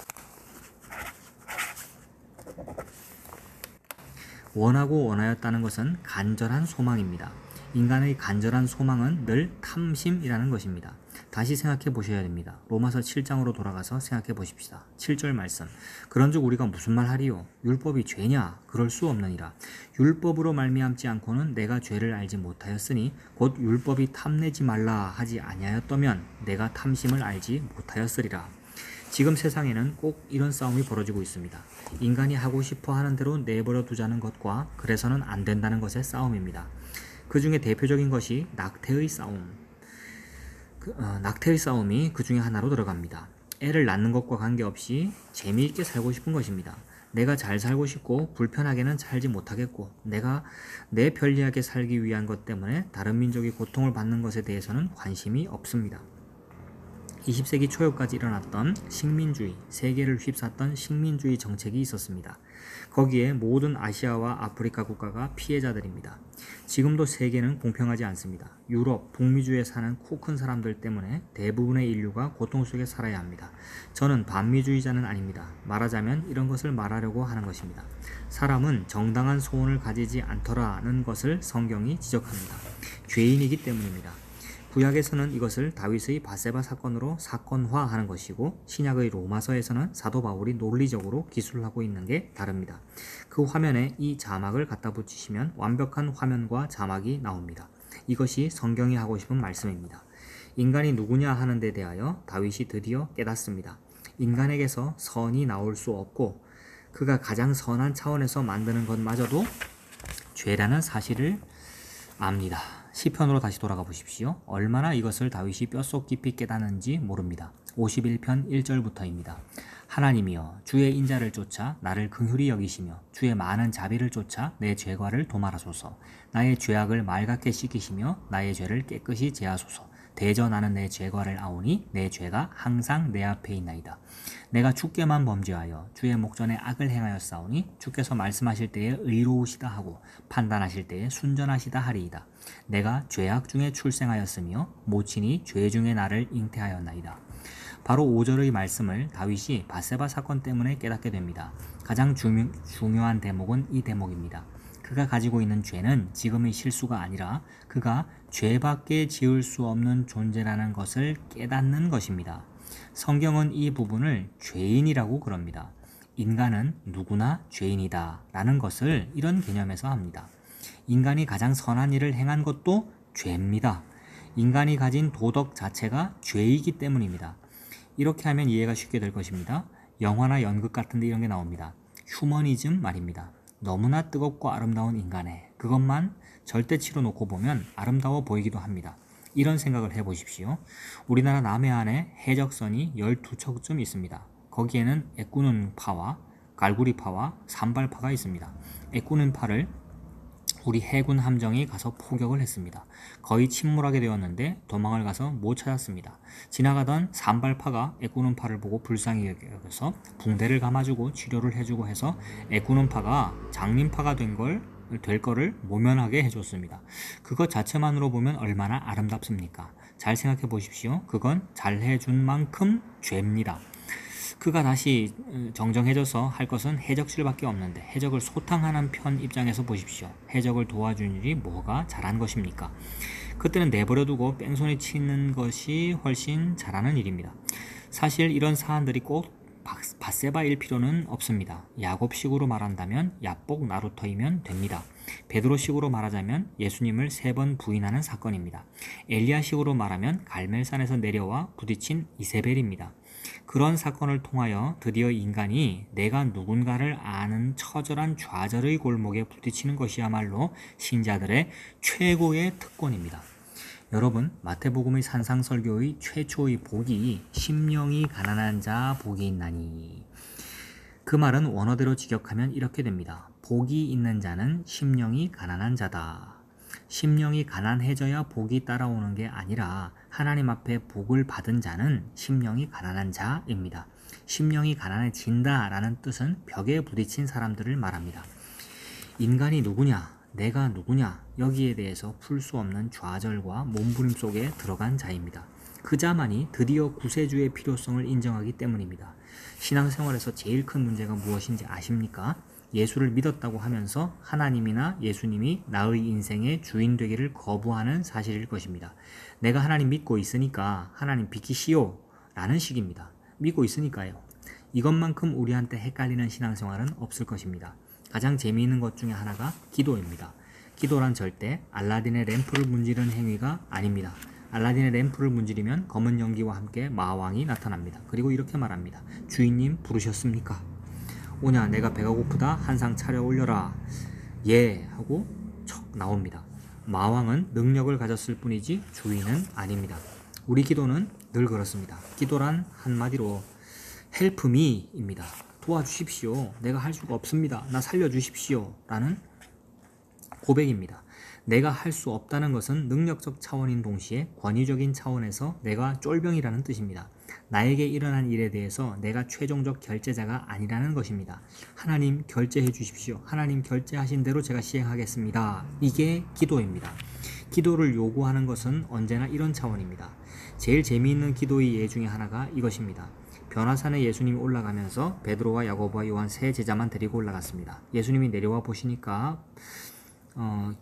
원하고 원하였다는 것은 간절한 소망입니다. 인간의 간절한 소망은 늘 탐심이라는 것입니다. 다시 생각해 보셔야 됩니다. 로마서 7장으로 돌아가서 생각해 보십시다. 7절 말씀. 그런즉 우리가 무슨 말 하리요? 율법이 죄냐? 그럴 수 없느니라. 율법으로 말미암지 않고는 내가 죄를 알지 못하였으니 곧 율법이 탐내지 말라 하지 아니하였더면 내가 탐심을 알지 못하였으리라. 지금 세상에는 꼭 이런 싸움이 벌어지고 있습니다. 인간이 하고 싶어 하는 대로 내버려 두자는 것과 그래서는 안 된다는 것의 싸움입니다. 그 중에 대표적인 것이 낙태의 싸움. 낙태의 싸움이 그 중에 하나로 들어갑니다. 애를 낳는 것과 관계없이 재미있게 살고 싶은 것입니다. 내가 잘 살고 싶고 불편하게는 살지 못하겠고 내가 내 편리하게 살기 위한 것 때문에 다른 민족이 고통을 받는 것에 대해서는 관심이 없습니다. 20세기 초여까지 일어났던 식민주의, 세계를 휩쌌던 식민주의 정책이 있었습니다. 거기에 모든 아시아와 아프리카 국가가 피해자들입니다. 지금도 세계는 공평하지 않습니다. 유럽, 북미주에 사는 코 큰 사람들 때문에 대부분의 인류가 고통 속에 살아야 합니다. 저는 반미주의자는 아닙니다. 말하자면 이런 것을 말하려고 하는 것입니다. 사람은 정당한 소원을 가지지 않더라는 것을 성경이 지적합니다. 죄인이기 때문입니다. 구약에서는 이것을 다윗의 밧세바 사건으로 사건화하는 것이고 신약의 로마서에서는 사도 바울이 논리적으로 기술하고 있는 게 다릅니다. 그 화면에 이 자막을 갖다 붙이시면 완벽한 화면과 자막이 나옵니다. 이것이 성경이 하고 싶은 말씀입니다. 인간이 누구냐 하는 데 대하여 다윗이 드디어 깨닫습니다. 인간에게서 선이 나올 수 없고 그가 가장 선한 차원에서 만드는 것마저도 죄라는 사실을 압니다. 시편으로 다시 돌아가 보십시오. 얼마나 이것을 다윗이 뼛속 깊이 깨닫는지 모릅니다. 51편 1절부터입니다. 하나님이여 주의 인자를 쫓아 나를 긍휼히 여기시며 주의 많은 자비를 쫓아 내 죄과를 도말하소서. 나의 죄악을 맑게 씻기시며 나의 죄를 깨끗이 제하소서. 대저 나는 내 죄과를 아오니 내 죄가 항상 내 앞에 있나이다. 내가 주께만 범죄하여 주의 목전에 악을 행하였사오니 주께서 말씀하실 때에 의로우시다 하고 판단하실 때에 순전하시다 하리이다. 내가 죄악 중에 출생하였으며 모친이 죄 중에 나를 잉태하였나이다. 바로 5절의 말씀을 다윗이 밧세바 사건 때문에 깨닫게 됩니다. 가장 중요한 대목은 이 대목입니다. 그가 가지고 있는 죄는 지금의 실수가 아니라 그가 죄밖에 지을 수 없는 존재라는 것을 깨닫는 것입니다. 성경은 이 부분을 죄인이라고 그럽니다. 인간은 누구나 죄인이다 라는 것을 이런 개념에서 합니다. 인간이 가장 선한 일을 행한 것도 죄입니다. 인간이 가진 도덕 자체가 죄이기 때문입니다. 이렇게 하면 이해가 쉽게 될 것입니다. 영화나 연극 같은 데 이런 게 나옵니다. 휴머니즘 말입니다. 너무나 뜨겁고 아름다운 인간에 그것만 절대치로 놓고 보면 아름다워 보이기도 합니다. 이런 생각을 해보십시오. 우리나라 남해안에 해적선이 12척쯤 있습니다. 거기에는 애꾸는 파와 갈구리파와 산발파가 있습니다. 애꾸는 파를 우리 해군 함정이 가서 포격을 했습니다. 거의 침몰하게 되었는데 도망을 가서 못 찾았습니다. 지나가던 산발파가 애꾸는 파를 보고 불쌍히 여겨서 붕대를 감아주고 치료를 해주고 해서 애꾸는 파가 장님파가 될 거를 모면하게 해줬습니다. 그것 자체만으로 보면 얼마나 아름답습니까? 잘 생각해 보십시오. 그건 잘해준 만큼 죄입니다. 그가 다시 정정해져서 할 것은 해적실밖에 없는데 해적을 소탕하는 편 입장에서 보십시오. 해적을 도와준 일이 뭐가 잘한 것입니까? 그때는 내버려두고 뺑소니 치는 것이 훨씬 잘하는 일입니다. 사실 이런 사안들이 꼭 밧세바일 필요는 없습니다. 야곱식으로 말한다면 야복 나루터이면 됩니다. 베드로식으로 말하자면 예수님을 3번 부인하는 사건입니다. 엘리야식으로 말하면 갈멜산에서 내려와 부딪힌 이세벨입니다. 그런 사건을 통하여 드디어 인간이 내가 누군가를 아는 처절한 좌절의 골목에 부딪히는 것이야말로 신자들의 최고의 특권입니다. 여러분, 마태복음의 산상설교의 최초의 복이 심령이 가난한 자 복이 있나니. 그 말은 원어대로 직역하면 이렇게 됩니다. 복이 있는 자는 심령이 가난한 자다. 심령이 가난해져야 복이 따라오는 게 아니라 하나님 앞에 복을 받은 자는 심령이 가난한 자입니다. 심령이 가난해진다 라는 뜻은 벽에 부딪힌 사람들을 말합니다. 인간이 누구냐? 내가 누구냐? 여기에 대해서 풀 수 없는 좌절과 몸부림 속에 들어간 자입니다. 그 자만이 드디어 구세주의 필요성을 인정하기 때문입니다. 신앙생활에서 제일 큰 문제가 무엇인지 아십니까? 예수를 믿었다고 하면서 하나님이나 예수님이 나의 인생의 주인 되기를 거부하는 사실일 것입니다. 내가 하나님 믿고 있으니까 하나님 비키시오 라는 식입니다. 믿고 있으니까요. 이것만큼 우리한테 헷갈리는 신앙생활은 없을 것입니다. 가장 재미있는 것 중에 하나가 기도입니다. 기도란 절대 알라딘의 램프를 문지르는 행위가 아닙니다. 알라딘의 램프를 문지르면 검은 연기와 함께 마왕이 나타납니다. 그리고 이렇게 말합니다. 주인님 부르셨습니까? 오냐 내가 배가 고프다 한 상 차려 올려라. 예 하고 척 나옵니다. 마왕은 능력을 가졌을 뿐이지 주인은 아닙니다. 우리 기도는 늘 그렇습니다. 기도란 한마디로 help me입니다. 도와주십시오. 내가 할 수가 없습니다. 나 살려주십시오. 라는 고백입니다. 내가 할 수 없다는 것은 능력적 차원인 동시에 권위적인 차원에서 내가 쫄병이라는 뜻입니다. 나에게 일어난 일에 대해서 내가 최종적 결제자가 아니라는 것입니다. 하나님 결제해 주십시오. 하나님 결제하신 대로 제가 시행하겠습니다. 이게 기도입니다. 기도를 요구하는 것은 언제나 이런 차원입니다. 제일 재미있는 기도의 예 중에 하나가 이것입니다. 변화산에 예수님이 올라가면서 베드로와 야고보와 요한 세 제자만 데리고 올라갔습니다. 예수님이 내려와 보시니까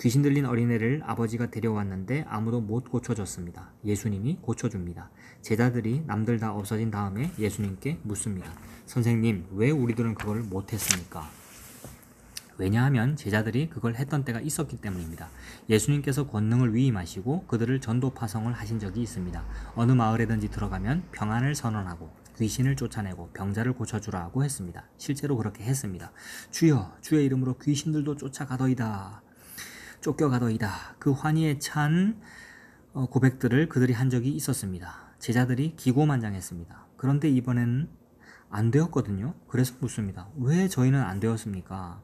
귀신 들린 어린애를 아버지가 데려왔는데 아무도 못 고쳐줬습니다. 예수님이 고쳐줍니다. 제자들이 남들 다 없어진 다음에 예수님께 묻습니다. 선생님, 왜 우리들은 그걸 못했습니까? 왜냐하면 제자들이 그걸 했던 때가 있었기 때문입니다. 예수님께서 권능을 위임하시고 그들을 전도 파송을 하신 적이 있습니다. 어느 마을에든지 들어가면 평안을 선언하고 귀신을 쫓아내고 병자를 고쳐주라고 했습니다. 실제로 그렇게 했습니다. 주여, 주의 이름으로 귀신들도 쫓아가더이다. 쫓겨가더이다. 그 환희에 찬 고백들을 그들이 한 적이 있었습니다. 제자들이 기고만장했습니다. 그런데 이번에는 안 되었거든요. 그래서 묻습니다. 왜 저희는 안 되었습니까?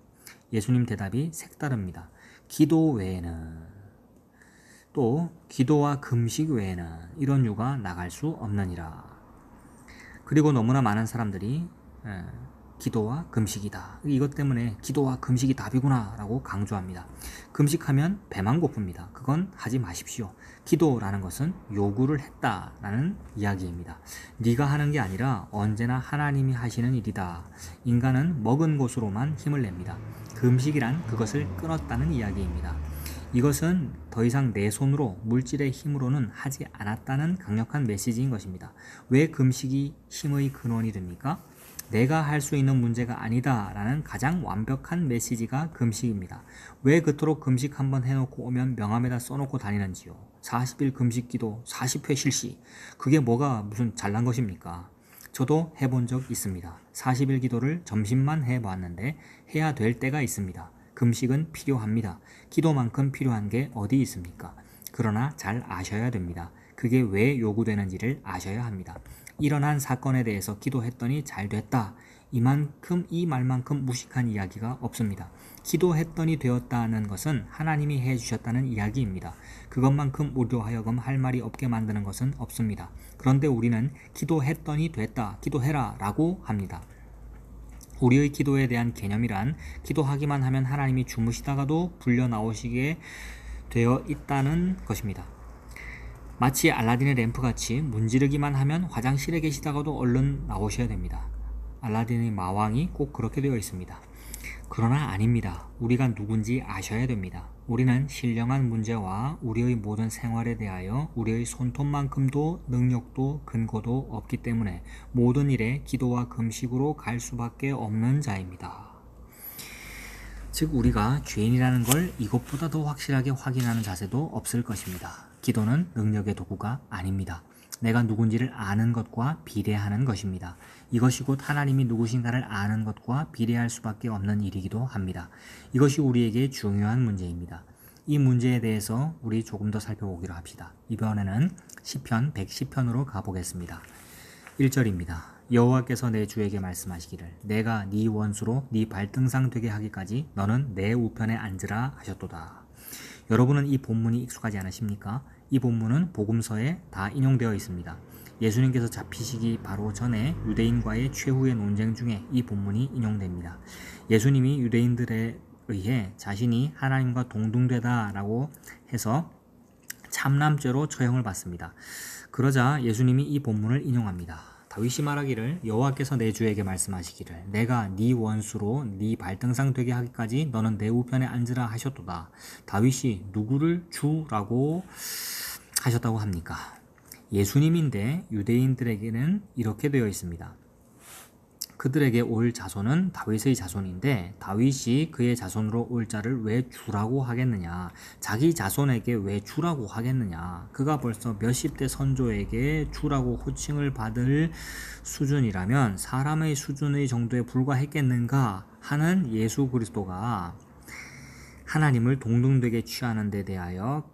예수님 대답이 색다릅니다. 기도 외에는, 또 기도와 금식 외에는 이런 유가 나갈 수 없느니라. 그리고 너무나 많은 사람들이 기도와 금식이다. 이것 때문에 기도와 금식이 답이구나 라고 강조합니다. 금식하면 배만 고픕니다. 그건 하지 마십시오. 기도라는 것은 요구를 했다라는 이야기입니다. 네가 하는 게 아니라 언제나 하나님이 하시는 일이다. 인간은 먹은 것으로만 힘을 냅니다. 금식이란 그것을 끊었다는 이야기입니다. 이것은 더 이상 내 손으로 물질의 힘으로는 하지 않았다는 강력한 메시지인 것입니다. 왜 금식이 힘의 근원이 됩니까? 내가 할 수 있는 문제가 아니다 라는 가장 완벽한 메시지가 금식입니다. 왜 그토록 금식 한번 해놓고 오면 명함에다 써놓고 다니는지요. 40일 금식 기도 40회 실시. 그게 뭐가 무슨 잘난 것입니까? 저도 해본 적 있습니다. 40일 기도를 점심만 해봤는데 해야 될 때가 있습니다. 금식은 필요합니다. 기도만큼 필요한 게 어디 있습니까? 그러나 잘 아셔야 됩니다. 그게 왜 요구되는지를 아셔야 합니다. 일어난 사건에 대해서 기도했더니 잘 됐다. 이 말만큼 무식한 이야기가 없습니다. 기도했더니 되었다는 것은 하나님이 해주셨다는 이야기입니다. 그것만큼 우리로 하여금 할 말이 없게 만드는 것은 없습니다. 그런데 우리는 기도했더니 됐다, 기도해라 라고 합니다. 우리의 기도에 대한 개념이란 기도하기만 하면 하나님이 주무시다가도 불려 나오시게 되어 있다는 것입니다. 마치 알라딘의 램프같이 문지르기만 하면 화장실에 계시다가도 얼른 나오셔야 됩니다. 알라딘의 마왕이 꼭 그렇게 되어 있습니다. 그러나 아닙니다. 우리가 누군지 아셔야 됩니다. 우리는 신령한 문제와 우리의 모든 생활에 대하여 우리의 손톱만큼도 능력도 근거도 없기 때문에 모든 일에 기도와 금식으로 갈 수밖에 없는 자입니다. 즉 우리가 죄인이라는 걸 이것보다 더 확실하게 확인하는 자세도 없을 것입니다. 기도는 능력의 도구가 아닙니다. 내가 누군지를 아는 것과 비례하는 것입니다. 이것이 곧 하나님이 누구신가를 아는 것과 비례할 수밖에 없는 일이기도 합니다. 이것이 우리에게 중요한 문제입니다. 이 문제에 대해서 우리 조금 더 살펴보기로 합시다. 이번에는 시편 110편으로 가보겠습니다. 1절입니다. 여호와께서 내 주에게 말씀하시기를 내가 네 원수로 네 발등상 되게 하기까지 너는 내 우편에 앉으라 하셨도다. 여러분은 이 본문이 익숙하지 않으십니까? 이 본문은 복음서에 다 인용되어 있습니다. 예수님께서 잡히시기 바로 전에 유대인과의 최후의 논쟁 중에 이 본문이 인용됩니다. 예수님이 유대인들에 의해 자신이 하나님과 동등되다라고 해서 참남죄로 처형을 받습니다. 그러자 예수님이 이 본문을 인용합니다. 다윗이 말하기를 여호와께서 내 주에게 말씀하시기를 내가 네 원수로 네 발등상 되게 하기까지 너는 내 우편에 앉으라 하셨도다. 다윗이 누구를 주라고 하셨다고 합니까? 예수님인데 유대인들에게는 이렇게 되어 있습니다. 그들에게 올 자손은 다윗의 자손인데 다윗이 그의 자손으로 올 자를 왜 주라고 하겠느냐? 자기 자손에게 왜 주라고 하겠느냐? 그가 벌써 몇십 대 선조에게 주라고 호칭을 받을 수준이라면 사람의 수준의 정도에 불과했겠는가 하는 예수 그리스도가 하나님을 동등되게 취하는 데 대하여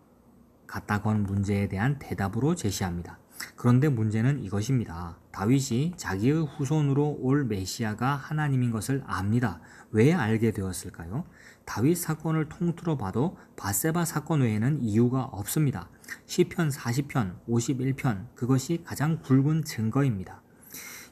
갖다 건 문제에 대한 대답으로 제시합니다. 그런데 문제는 이것입니다. 다윗이 자기의 후손으로 올 메시아가 하나님인 것을 압니다. 왜 알게 되었을까요? 다윗 사건을 통틀어 봐도 밧세바 사건 외에는 이유가 없습니다. 시편 40편, 51편 그것이 가장 굵은 증거입니다.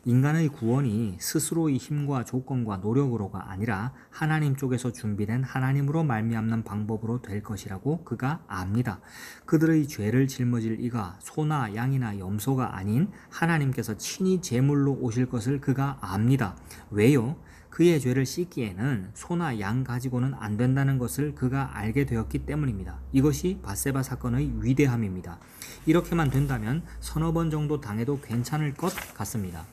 인간의 구원이 스스로의 힘과 조건과 노력으로가 아니라 하나님 쪽에서 준비된 하나님으로 말미암는 방법으로 될 것이라고 그가 압니다. 그들의 죄를 짊어질 이가 소나 양이나 염소가 아닌 하나님께서 친히 제물로 오실 것을 그가 압니다. 왜요? 그의 죄를 씻기에는 소나 양 가지고는 안 된다는 것을 그가 알게 되었기 때문입니다. 이것이 밧세바 사건의 위대함입니다. 이렇게만 된다면 서너 번 정도 당해도 괜찮을 것 같습니다.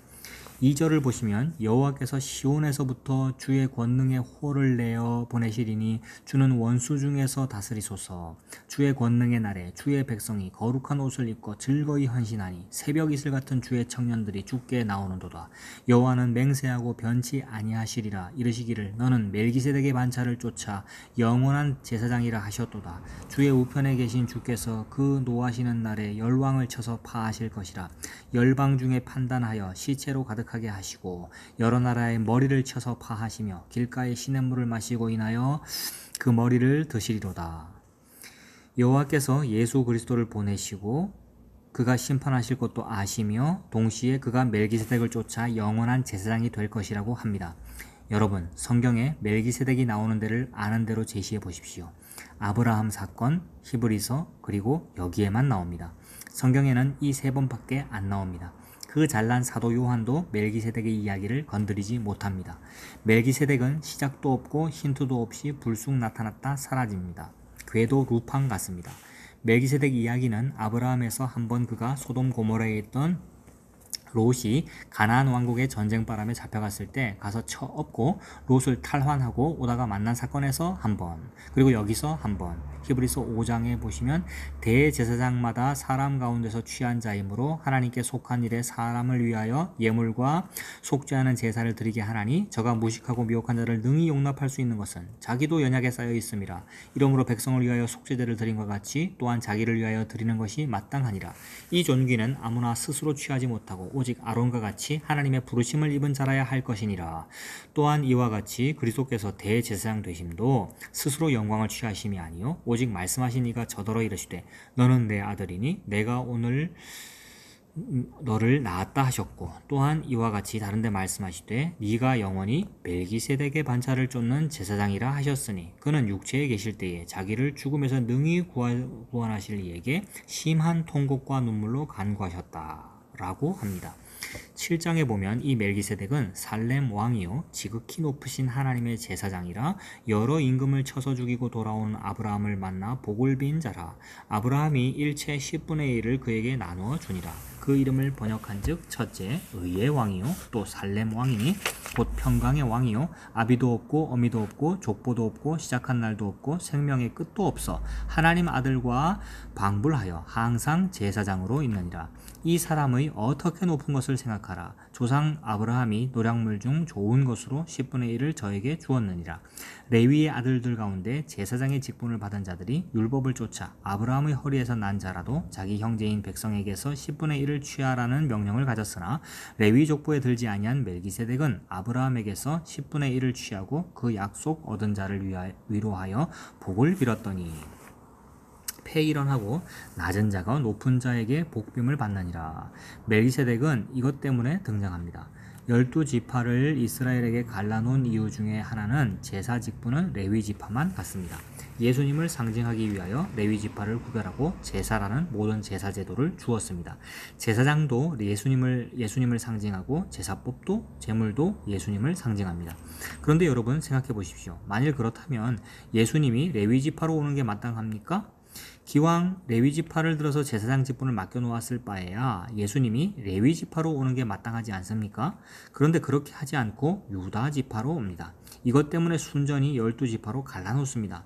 2절을 보시면 여호와께서 시온에서부터 주의 권능의 호를 내어 보내시리니 주는 원수 중에서 다스리소서. 주의 권능의 날에 주의 백성이 거룩한 옷을 입고 즐거이 헌신하니 새벽 이슬 같은 주의 청년들이 주께 나오는도다. 여호와는 맹세하고 변치 아니하시리라. 이르시기를 너는 멜기세덱의 반차를 쫓아 영원한 제사장이라 하셨도다. 주의 우편에 계신 주께서 그 노하시는 날에 열왕을 쳐서 파하실 것이라. 열방 중에 판단하여 시체로 가득하게 하시고 여러 나라의 머리를 쳐서 파하시며 길가의 시냇물을 마시고 인하여 그 머리를 드시리로다. 여호와께서 예수 그리스도를 보내시고 그가 심판하실 것도 아시며 동시에 그가 멜기세덱을 쫓아 영원한 제사장이 될 것이라고 합니다. 여러분, 성경에 멜기세덱이 나오는 데를 아는 대로 제시해 보십시오. 아브라함 사건, 히브리서, 그리고 여기에만 나옵니다. 성경에는 이 세 번밖에 안 나옵니다. 그 잘난 사도 요한도 멜기세덱의 이야기를 건드리지 못합니다. 멜기세덱은 시작도 없고 힌트도 없이 불쑥 나타났다 사라집니다. 궤도 루팡 같습니다. 멜기세덱 이야기는 아브라함에서 한번 그가 소돔 고모라에 있던 롯이 가나안 왕국의 전쟁 바람에 잡혀갔을 때 가서 쳐엎고 롯을 탈환하고 오다가 만난 사건에서 한 번, 그리고 여기서 한 번, 히브리서 5장에 보시면 대제사장마다 사람 가운데서 취한 자이므로 하나님께 속한 일에 사람을 위하여 예물과 속죄하는 제사를 드리게 하나니 저가 무식하고 미혹한 자를 능히 용납할 수 있는 것은 자기도 연약에 쌓여 있음이라. 이러므로 백성을 위하여 속죄제를 드린과 같이 또한 자기를 위하여 드리는 것이 마땅하니라. 이 존귀는 아무나 스스로 취하지 못하고 오직 아론과 같이 하나님의 부르심을 입은 자라야 할 것이니라. 또한 이와 같이 그리스도께서 대제사장 되심도 스스로 영광을 취하심이 아니요 오직 말씀하신 이가 저더러 이르시되 너는 내 아들이니 내가 오늘 너를 낳았다 하셨고 또한 이와 같이 다른 데 말씀하시되 네가 영원히 멜기세덱의 반차를 쫓는 제사장이라 하셨으니 그는 육체에 계실 때에 자기를 죽음에서 능히 구원하실 이에게 심한 통곡과 눈물로 간구하셨다 라고 합니다. 7장에 보면 이 멜기세덱은 살렘 왕이요 지극히 높으신 하나님의 제사장이라 여러 임금을 쳐서 죽이고 돌아오는 아브라함을 만나 복을 빈 자라. 아브라함이 일체 10분의 1을 그에게 나누어 주니라. 그 이름을 번역한즉 첫째 의의 왕이요 또 살렘 왕이니 곧 평강의 왕이요 아비도 없고 어미도 없고 족보도 없고 시작한 날도 없고 생명의 끝도 없어 하나님 아들과 방불하여 항상 제사장으로 있느니라. 이 사람의 어떻게 높은 것을 생각하라. 조상 아브라함이 노략물 중 좋은 것으로 10분의 1을 저에게 주었느니라. 레위의 아들들 가운데 제사장의 직분을 받은 자들이 율법을 쫓아 아브라함의 허리에서 난 자라도 자기 형제인 백성에게서 10분의 1을 취하라는 명령을 가졌으나 레위 족보에 들지 아니한 멜기세덱은 아브라함에게서 10분의 1을 취하고 그 약속 얻은 자를 위로하여 복을 빌었더니 폐일원하고 낮은 자가 높은 자에게 복빔을 받느니라. 멜기세덱은 이것 때문에 등장합니다. 12지파를 이스라엘에게 갈라놓은 이유 중에 하나는 제사 직분은 레위 지파만 갖습니다. 예수님을 상징하기 위하여 레위 지파를 구별하고 제사라는 모든 제사 제도를 주었습니다. 제사장도 예수님을 상징하고 제사법도 제물도 예수님을 상징합니다. 그런데 여러분 생각해 보십시오. 만일 그렇다면 예수님이 레위 지파로 오는 게 마땅합니까? 기왕 레위 지파를 들어서 제사장 직분을 맡겨놓았을 바에야 예수님이 레위 지파로 오는 게 마땅하지 않습니까? 그런데 그렇게 하지 않고 유다 지파로 옵니다. 이것 때문에 순전히 12지파로 갈라놓습니다.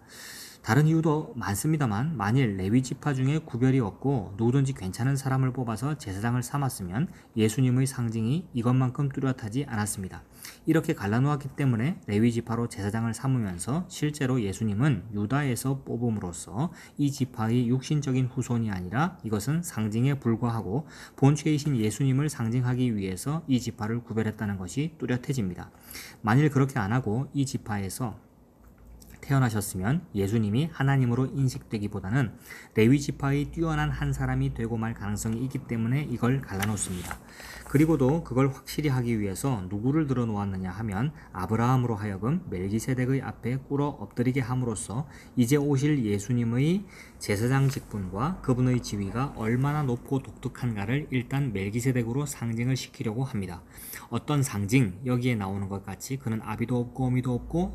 다른 이유도 많습니다만 만일 레위 지파 중에 구별이 없고 누구든지 괜찮은 사람을 뽑아서 제사장을 삼았으면 예수님의 상징이 이것만큼 뚜렷하지 않았습니다. 이렇게 갈라놓았기 때문에 레위 지파로 제사장을 삼으면서 실제로 예수님은 유다에서 뽑음으로써 이 지파의 육신적인 후손이 아니라 이것은 상징에 불과하고 본체이신 예수님을 상징하기 위해서 이 지파를 구별했다는 것이 뚜렷해집니다. 만일 그렇게 안 하고 이 지파에서 태어나셨으면 예수님이 하나님으로 인식되기보다는 레위 지파의 뛰어난 한 사람이 되고 말 가능성이 있기 때문에 이걸 갈라놓습니다. 그리고도 그걸 확실히 하기 위해서 누구를 들어 놓았느냐 하면 아브라함으로 하여금 멜기세덱의 앞에 꿇어 엎드리게 함으로써 이제 오실 예수님의 제사장 직분과 그분의 지위가 얼마나 높고 독특한가를 일단 멜기세덱으로 상징을 시키려고 합니다. 어떤 상징, 여기에 나오는 것 같이 그는 아비도 없고 어미도 없고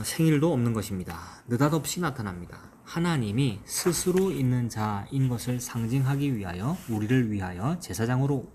생일도 없는 것입니다. 느닷없이 나타납니다. 하나님이 스스로 있는 자인 것을 상징하기 위하여 우리를 위하여 제사장으로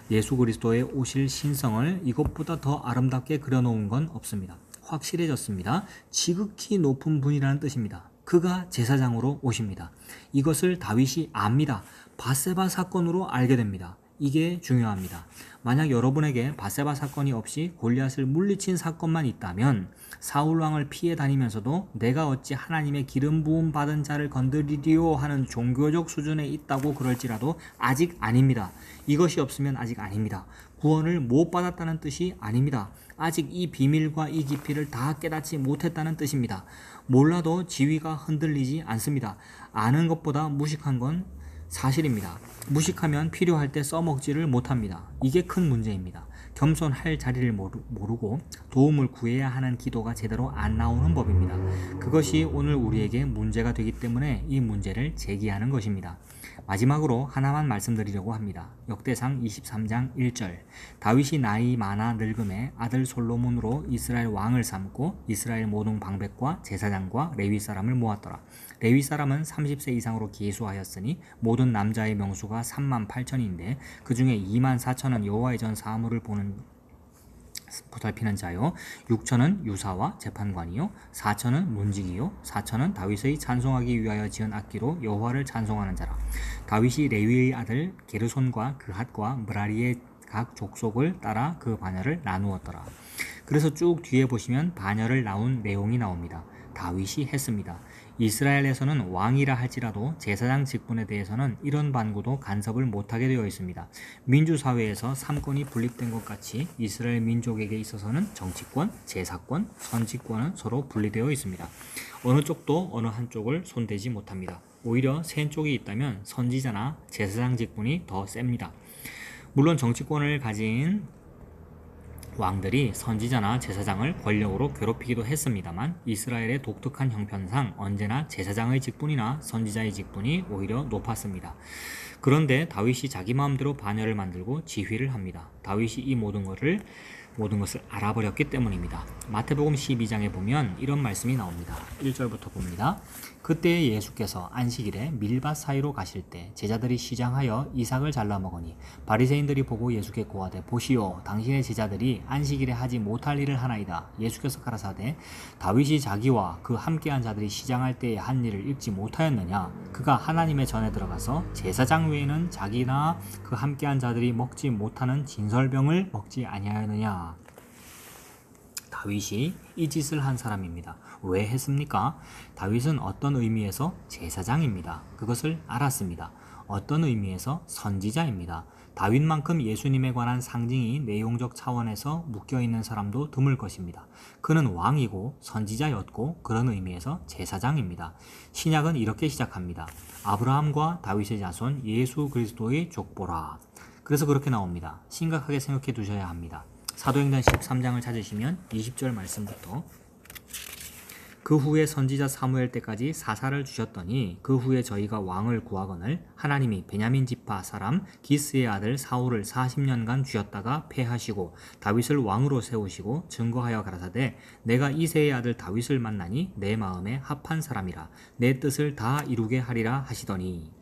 예수 그리스도의 오실 신성을 이것보다 더 아름답게 그려놓은 건 없습니다. 확실해졌습니다. 지극히 높은 분이라는 뜻입니다. 그가 제사장으로 오십니다. 이것을 다윗이 압니다. 밧세바 사건으로 알게 됩니다. 이게 중요합니다. 만약 여러분에게 밧세바 사건이 없이 골리앗을 물리친 사건만 있다면 사울 왕을 피해 다니면서도 내가 어찌 하나님의 기름 부음 받은 자를 건드리리요 하는 종교적 수준에 있다고 그럴지라도 아직 아닙니다. 이것이 없으면 아직 아닙니다. 구원을 못 받았다는 뜻이 아닙니다. 아직 이 비밀과 이 깊이를 다 깨닫지 못했다는 뜻입니다. 몰라도 지위가 흔들리지 않습니다. 아는 것보다 무식한 건 사실입니다. 무식하면 필요할 때 써먹지를 못합니다. 이게 큰 문제입니다. 겸손할 자리를 모르고 도움을 구해야 하는 기도가 제대로 안 나오는 법입니다. 그것이 오늘 우리에게 문제가 되기 때문에 이 문제를 제기하는 것입니다. 마지막으로 하나만 말씀드리려고 합니다. 역대상 23장 1절 다윗이 나이 많아 늙음에 아들 솔로몬으로 이스라엘 왕을 삼고 이스라엘 모든 방백과 제사장과 레위 사람을 모았더라. 레위 사람은 30세 이상으로 기수하였으니 모든 남자의 명수가 38,000인데 그 중에 24,000은 여호와의 전 사물을 보살피는 자요 6,000은 유사와 재판관이요 4,000은 문지기요 4,000은 다윗의 찬송하기 위하여 지은 악기로 여호와를 찬송하는 자라. 다윗이 레위의 아들 게르손과 그핫과 므라리의 각 족속을 따라 그 반열을 나누었더라. 그래서 쭉 뒤에 보시면 반열을 나눈 내용이 나옵니다. 다윗이 했습니다. 이스라엘에서는 왕이라 할지라도 제사장 직분에 대해서는 이런 반구도 간섭을 못하게 되어 있습니다. 민주사회에서 3권이 분립된 것 같이 이스라엘 민족에게 있어서는 정치권, 제사권, 선지권은 서로 분리되어 있습니다. 어느 쪽도 어느 한쪽을 손대지 못합니다. 오히려 센 쪽이 있다면 선지자나 제사장 직분이 더 셉니다. 물론 정치권을 가진 왕들이 선지자나 제사장을 권력으로 괴롭히기도 했습니다만 이스라엘의 독특한 형편상 언제나 제사장의 직분이나 선지자의 직분이 오히려 높았습니다. 그런데 다윗이 자기 마음대로 반열을 만들고 지휘를 합니다. 다윗이 이 모든 것을 알아버렸기 때문입니다. 마태복음 12장에 보면 이런 말씀이 나옵니다. 1절부터 봅니다. 그때 예수께서 안식일에 밀밭 사이로 가실 때 제자들이 시장하여 이삭을 잘라 먹으니 바리새인들이 보고 예수께 고하되 보시오 당신의 제자들이 안식일에 하지 못할 일을 하나이다. 예수께서 가라사대 다윗이 자기와 그 함께한 자들이 시장할 때에 한 일을 읽지 못하였느냐. 그가 하나님의 전에 들어가서 제사장 외에는 자기나 그 함께한 자들이 먹지 못하는 진설병을 먹지 아니하였느냐. 다윗이 이 짓을 한 사람입니다. 왜 했습니까? 다윗은 어떤 의미에서 제사장입니다. 그것을 알았습니다. 어떤 의미에서 선지자입니다. 다윗만큼 예수님에 관한 상징이 내용적 차원에서 묶여있는 사람도 드물 것입니다. 그는 왕이고 선지자였고 그런 의미에서 제사장입니다. 신약은 이렇게 시작합니다. 아브라함과 다윗의 자손 예수 그리스도의 족보라. 그래서 그렇게 나옵니다. 심각하게 생각해 두셔야 합니다. 사도행전 13장을 찾으시면 20절 말씀부터 그 후에 선지자 사무엘 때까지 사사를 주셨더니 그 후에 저희가 왕을 구하거늘 하나님이 베냐민 지파 사람 기스의 아들 사울을 40년간 주셨다가 패하시고 다윗을 왕으로 세우시고 증거하여 가라사대 내가 이새의 아들 다윗을 만나니 내 마음에 합한 사람이라 내 뜻을 다 이루게 하리라 하시더니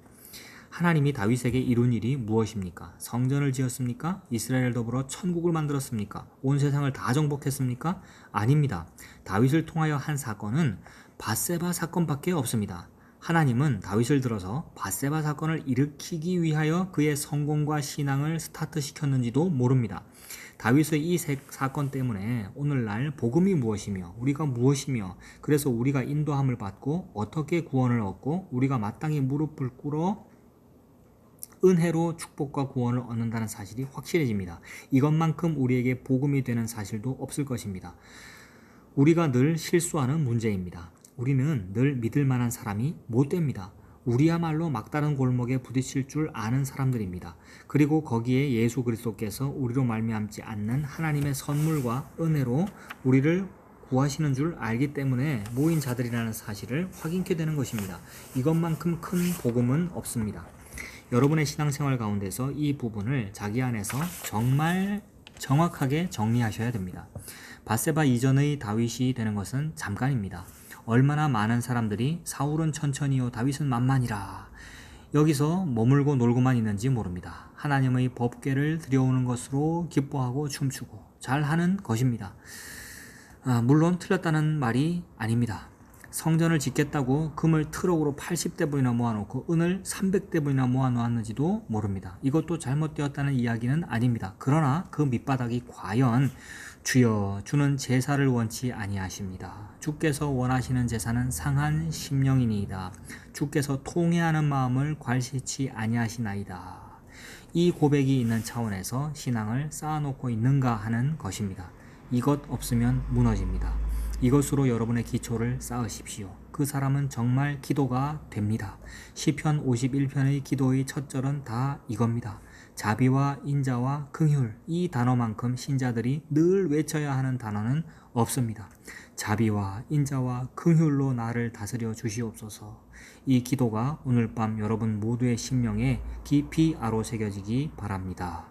하나님이 다윗에게 이룬 일이 무엇입니까? 성전을 지었습니까? 이스라엘을 더불어 천국을 만들었습니까? 온 세상을 다 정복했습니까? 아닙니다. 다윗을 통하여 한 사건은 밧세바 사건밖에 없습니다. 하나님은 다윗을 들어서 밧세바 사건을 일으키기 위하여 그의 성공과 신앙을 스타트시켰는지도 모릅니다. 다윗의 이 사건 때문에 오늘날 복음이 무엇이며 우리가 무엇이며 그래서 우리가 인도함을 받고 어떻게 구원을 얻고 우리가 마땅히 무릎을 꿇어 은혜로 축복과 구원을 얻는다는 사실이 확실해집니다. 이것만큼 우리에게 복음이 되는 사실도 없을 것입니다. 우리가 늘 실수하는 문제입니다. 우리는 늘 믿을 만한 사람이 못 됩니다. 우리야말로 막다른 골목에 부딪힐 줄 아는 사람들입니다. 그리고 거기에 예수 그리스도께서 우리로 말미암지 않는 하나님의 선물과 은혜로 우리를 구하시는 줄 알기 때문에 모인 자들이라는 사실을 확인케 되는 것입니다. 이것만큼 큰 복음은 없습니다. 여러분의 신앙생활 가운데서 이 부분을 자기 안에서 정말 정확하게 정리하셔야 됩니다. 밧세바 이전의 다윗이 되는 것은 잠깐입니다. 얼마나 많은 사람들이 사울은 천천히요 다윗은 만만이라 여기서 머물고 놀고만 있는지 모릅니다. 하나님의 법궤를 들여오는 것으로 기뻐하고 춤추고 잘하는 것입니다. 물론 틀렸다는 말이 아닙니다. 성전을 짓겠다고 금을 트럭으로 80대분이나 모아놓고 은을 300대분이나 모아놓았는지도 모릅니다. 이것도 잘못되었다는 이야기는 아닙니다. 그러나 그 밑바닥이 과연 주여 주는 제사를 원치 아니하십니다. 주께서 원하시는 제사는 상한 심령이니이다. 주께서 통회하는 마음을 괄시치 아니하시나이다. 이 고백이 있는 차원에서 신앙을 쌓아놓고 있는가 하는 것입니다. 이것 없으면 무너집니다. 이것으로 여러분의 기초를 쌓으십시오. 그 사람은 정말 기도가 됩니다. 시편 51편의 기도의 첫 절은 다 이겁니다. 자비와 인자와 긍휼, 이 단어만큼 신자들이 늘 외쳐야 하는 단어는 없습니다. 자비와 인자와 긍휼로 나를 다스려 주시옵소서. 이 기도가 오늘 밤 여러분 모두의 심령에 깊이 아로새겨지기 바랍니다.